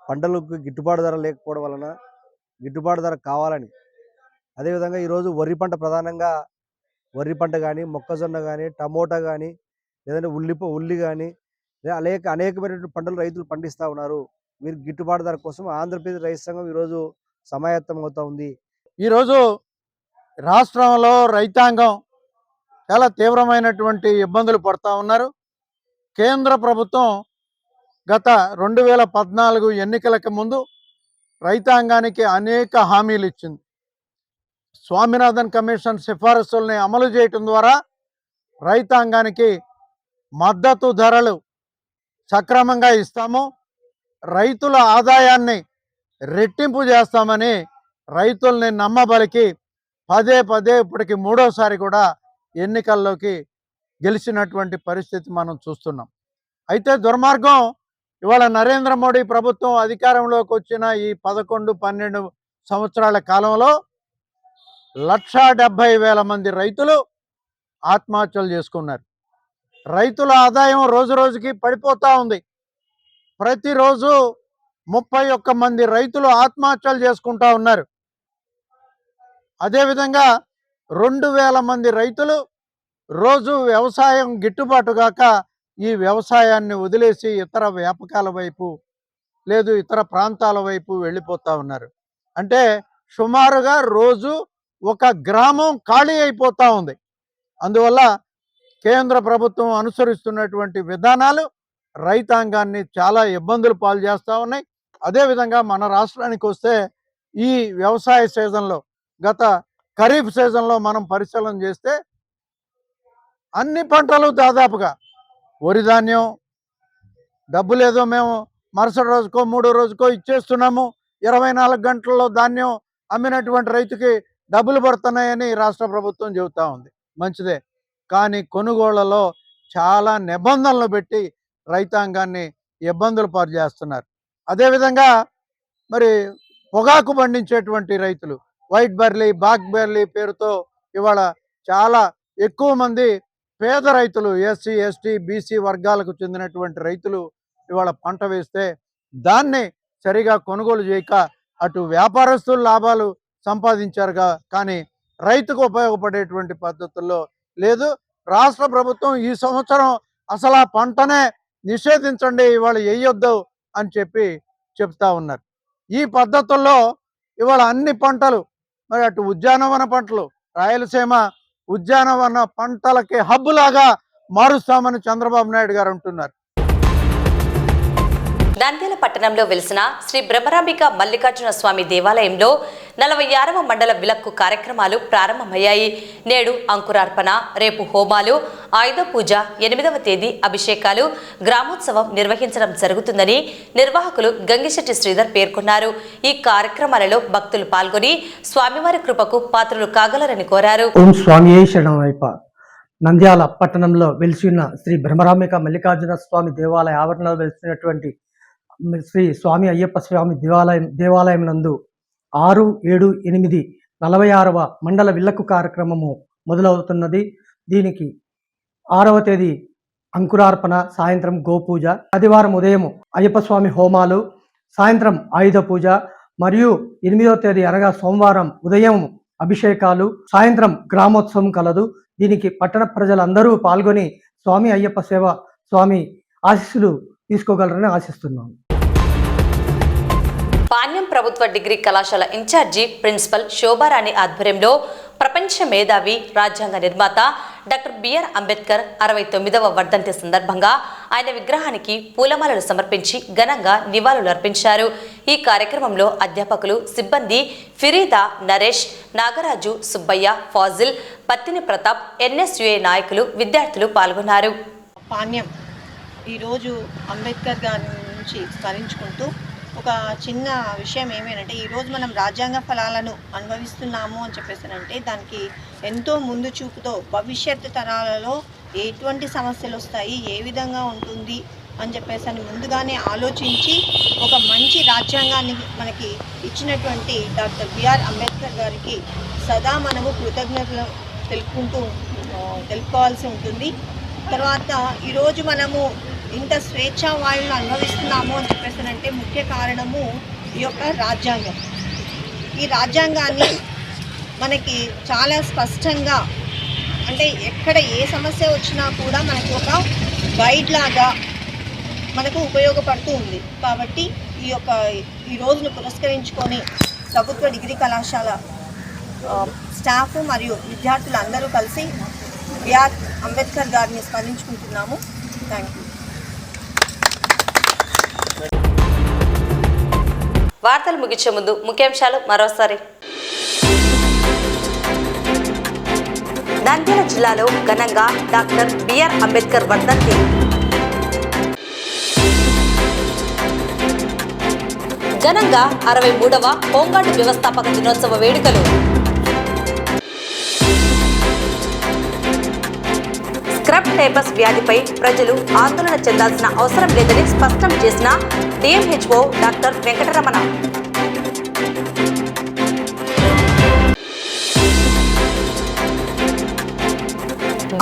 పంటలకు గిట్టుబాటు ధర లేకపోవడం వలన గిట్టుబాటు ధర కావాలని, అదేవిధంగా ఈరోజు వరి పంట, ప్రధానంగా వరి పంట కానీ, మొక్కజొన్న కానీ, టమోటా కానీ, లేదంటే ఉల్లి కానీ, అనేకమైనటువంటి పంటలు రైతులు పండిస్తూ ఉన్నారు. వీరికి గిట్టుబాటు ధర కోసం ఆంధ్రప్రదేశ్ రైతు సంఘం ఈరోజు సమాయత్తం అవుతూ ఉంది. ఈరోజు రాష్ట్రంలో రైతాంగం చాలా తీవ్రమైనటువంటి ఇబ్బందులు పడుతూ ఉన్నారు. కేంద్ర ప్రభుత్వం గత 2014 ఎన్నికలకు ముందు రైతాంగానికి అనేక హామీలు ఇచ్చింది. స్వామినాథన్ కమిషన్ సిఫారసుల్ని అమలు చేయటం ద్వారా రైతాంగానికి మద్దతు ధరలు సక్రమంగా ఇస్తాము, రైతుల ఆదాయాన్ని రెట్టింపు చేస్తామని రైతుల్ని నమ్మబలికి పదే ఇప్పటికి 3వసారి కూడా ఎన్నికల్లోకి గెలిచినటువంటి పరిస్థితి మనం చూస్తున్నాం. అయితే దుర్మార్గం ఇవాళ నరేంద్ర మోడీ ప్రభుత్వం అధికారంలోకి వచ్చిన ఈ 11-12 సంవత్సరాల కాలంలో 1,70,000 మంది రైతులు ఆత్మహత్యలు చేసుకున్నారు. రైతుల ఆదాయం రోజు రోజుకి పడిపోతూ ఉంది. ప్రతిరోజు 31 మంది రైతులు ఆత్మహత్యలు చేసుకుంటా ఉన్నారు. అదేవిధంగా 2,000 మంది రైతులు రోజు వ్యవసాయం గిట్టుబాటు కాక ఈ వ్యవసాయాన్ని వదిలేసి ఇతర వ్యాపకాల వైపు లేదు ఇతర ప్రాంతాల వైపు వెళ్ళిపోతూ ఉన్నారు. అంటే సుమారుగా రోజు ఒక గ్రామం ఖాళీ అయిపోతూ ఉంది. అందువల్ల కేంద్ర ప్రభుత్వం అనుసరిస్తున్నటువంటి విధానాలు రైతాంగాన్ని చాలా ఇబ్బందులు పాలు చేస్తూ ఉన్నాయి. అదేవిధంగా మన రాష్ట్రానికి వస్తే ఈ వ్యవసాయ సీజన్లో గత ఖరీఫ్ సీజన్లో మనం పరిశీలన చేస్తే అన్ని పంటలు దాదాపుగా వరి ధాన్యం డబ్బులేదో మేము మరుసటి రోజుకో 3వ రోజుకో ఇచ్చేస్తున్నాము, 24 గంటల్లో ధాన్యం అమ్మినటువంటి రైతుకి డబ్బులు పడుతున్నాయని రాష్ట్ర ప్రభుత్వం చెబుతూ ఉంది. మంచిదే, కానీ కొనుగోళ్లలో చాలా నిబంధనలు పెట్టి రైతాంగాన్ని ఇబ్బందులు పాలు చేస్తున్నారు. అదేవిధంగా మరి పొగాకు పండించేటువంటి రైతులు వైట్ బెర్లీ బాక్ బెర్లీ పేరుతో ఇవాళ చాలా ఎక్కువ మంది పేద రైతులు ఎస్సీ ఎస్టీ బీసీ వర్గాలకు చెందినటువంటి రైతులు ఇవాళ పంట వేస్తే దాన్ని సరిగా కొనుగోలు చేయక అటు వ్యాపారస్తులు లాభాలు సంపాదించారుగా కానీ రైతుకు ఉపయోగపడేటువంటి పద్ధతుల్లో లేదు. రాష్ట్ర ప్రభుత్వం ఈ సంవత్సరం అసలు ఆ పంటనే నిషేధించండి, ఇవాళ వేయొద్దు అని చెప్తా ఉన్నారు. ఈ పద్ధతుల్లో ఇవాళ అన్ని పంటలు మరి అటు ఉద్యానవన పంటలు రాయలసీమ ఉద్యానవన పంటలకి హబ్ లాగా మారుస్తామని చంద్రబాబు నాయుడు గారు అంటున్నారు. నంద్యాల పట్టణంలో వెలిసిన శ్రీ బ్రహ్మరాంబిక మల్లికార్జున స్వామి దేవాలయంలో 46వ మండల విలక్కు కార్యక్రమాలు ప్రారంభమయ్యాయి. నేడు అంకురార్పణ, రేపు హోమాలు, ఆయుధ పూజ, 8వ తేదీ అభిషేకాలు, గ్రామోత్సవం నిర్వహించడం జరుగుతుందని నిర్వాహకులు గంగిశెట్టి శ్రీధర్ పేర్కొన్నారు. ఈ కార్యక్రమాలలో భక్తులు పాల్గొని స్వామివారి కృపకు పాత్రలు కాగలరని కోరారు. ఓం స్వామి శరణమయ్యప్ప. నంద్యాల పట్టణంలో వెలిసిన శ్రీ బ్రహ్మరాంబిక మల్లికార్జున స్వామి దేవాలయ ఆవరణలో వెలిసినటువంటి శ్రీ స్వామి అయ్యప్ప స్వామి దేవాలయం నందు 6, 7, 8, 46వ మండల విల్లక్కు కార్యక్రమము మొదలవుతున్నది. దీనికి 6వ తేదీ అంకురార్పణ, సాయంత్రం గోపూజ, ఆదివారం ఉదయం అయ్యప్ప స్వామి హోమాలు, సాయంత్రం ఆయుధ పూజ మరియు 8వ తేదీ అనగా సోమవారం ఉదయం అభిషేకాలు, సాయంత్రం గ్రామోత్సవం కలదు. దీనికి పట్టణ ప్రజలందరూ పాల్గొని స్వామి అయ్యప్ప సేవ స్వామి ఆశీస్సులు తీసుకోగలరని ఆశిస్తున్నాను. పాణ్యం ప్రభుత్వ డిగ్రీ కళాశాల ఇన్ఛార్జి ప్రిన్సిపల్ శోభారాణి ఆధ్వర్యంలో ప్రపంచ మేధావి, రాజ్యాంగ నిర్మాత డాక్టర్ బిఆర్ అంబేద్కర్ 69వ వర్ధంతి సందర్భంగా ఆయన విగ్రహానికి పూలమాలలు సమర్పించి ఘనంగా నివాళులు అర్పించారు. ఈ కార్యక్రమంలో అధ్యాపకులు, సిబ్బంది, ఫిరీదా, నరేష్, నాగరాజు, సుబ్బయ్య, ఫాజిల్, పత్తిని ప్రతాప్, ఎన్ఎస్యుఏ నాయకులు, విద్యార్థులు పాల్గొన్నారు. పాణ్యం ఈరోజు అంబేద్కర్ గారి నుంచి స్మరించుకుంటూ ఒక చిన్న విషయం ఏమేనంటే, ఈరోజు మనం రాజ్యాంగ ఫలాలను అనుభవిస్తున్నాము అని చెప్పేసానంటే దానికి ఎంతో ముందు చూపుతో భవిష్యత్తు తరాలలో ఎటువంటి సమస్యలు వస్తాయి, ఏ విధంగా ఉంటుంది అని చెప్పేసి అని ముందుగానే ఆలోచించి ఒక మంచి రాజ్యాంగాన్ని మనకి ఇచ్చినటువంటి డాక్టర్ బిఆర్ అంబేద్కర్ గారికి సదా మనము కృతజ్ఞతలు తెలుపుకోవాల్సి ఉంటుంది. తర్వాత ఈరోజు మనము ఇంత స్వేచ్ఛా వాయువులు అనుభవిస్తున్నాము అని చెప్పేసానంటే ముఖ్య కారణము ఈ యొక్క రాజ్యాంగం. ఈ రాజ్యాంగాన్ని మనకి చాలా స్పష్టంగా అంటే ఎక్కడ ఏ సమస్య వచ్చినా కూడా మనకి ఒక గైడ్ లాగా మనకు ఉపయోగపడుతూ ఉంది. కాబట్టి ఈ రోజును పురస్కరించుకొని ప్రభుత్వ డిగ్రీ కళాశాల స్టాఫ్ మరియు విద్యార్థులు అందరూ కలిసి బిఆర్ అంబేద్కర్ గారిని స్మరించుకుంటున్నాము. Thank you. వార్తలు ముగించే ముందు ముఖ్యాంశాలు మరోసారి. నంద్యాల జిల్లాలో ఘనంగా డాక్టర్ బిఆర్ అంబేద్కర్ వర్ధంతి. ఘనంగా 63వ హోంగార్డు వ్యవస్థాపక దినోత్సవ వేడుకలు. స్క్రబ్ రేపస్ వ్యాధిపై ప్రజలు ఆందోళన చెందాల్సిన అవసరం లేదని స్పష్టం చేసిన DMHO doctor Venkataramana.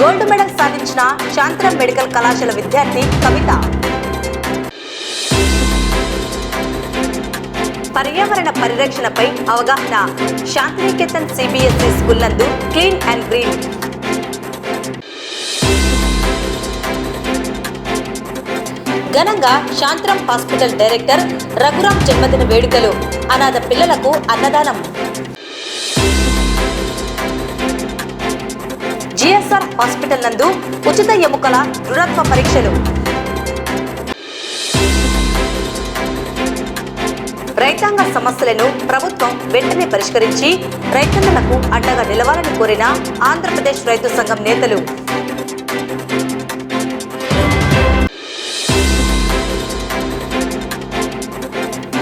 Gold medal సాధించిన శాంతిరామ్ మెడికల్ కళాశాల విద్యార్థి కవిత. పర్యావరణ పరిరక్షణపై అవగాహన శాంతినికేతన్ సిబిఎస్ఈ స్కూల్ నందు క్లీన్ అండ్ గ్రీన్. ఘనంగా శాంతిరామ్ హాస్పిటల్ డైరెక్టర్ రఘురామ్ జన్మదిన వేడుకలు, అనాథ పిల్లలకు అన్నదానం. జిఎస్ఆర్ హాస్పిటల్ నందు ఉచిత ఎముకల దృఢత్వ పరీక్షలు. రైతాంగ సమస్యలను ప్రభుత్వం వెంటనే పరిష్కరించి రైతన్నలకు అండగా నిలవాలని కోరిన ఆంధ్రప్రదేశ్ రైతు సంఘం నేతలు.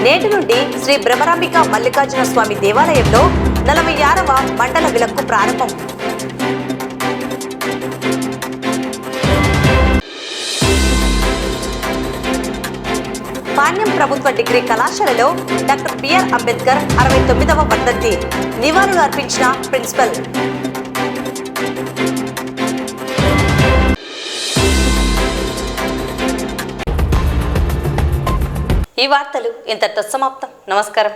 నేటి నుండి శ్రీ భ్రమరాంబిక మల్లికార్జున స్వామి దేవాలయంలో 46వ మండల విలక్కు ప్రారంభం. పాణ్యం ప్రభుత్వ డిగ్రీ కళాశాలలో డాక్టర్ బిఆర్ అంబేద్కర్ 69వ వర్ధంతి నివాళులు అర్పించిన ప్రిన్సిపల్. ఈ వార్తలు ఇంతటితో సమాప్తం. నమస్కారం.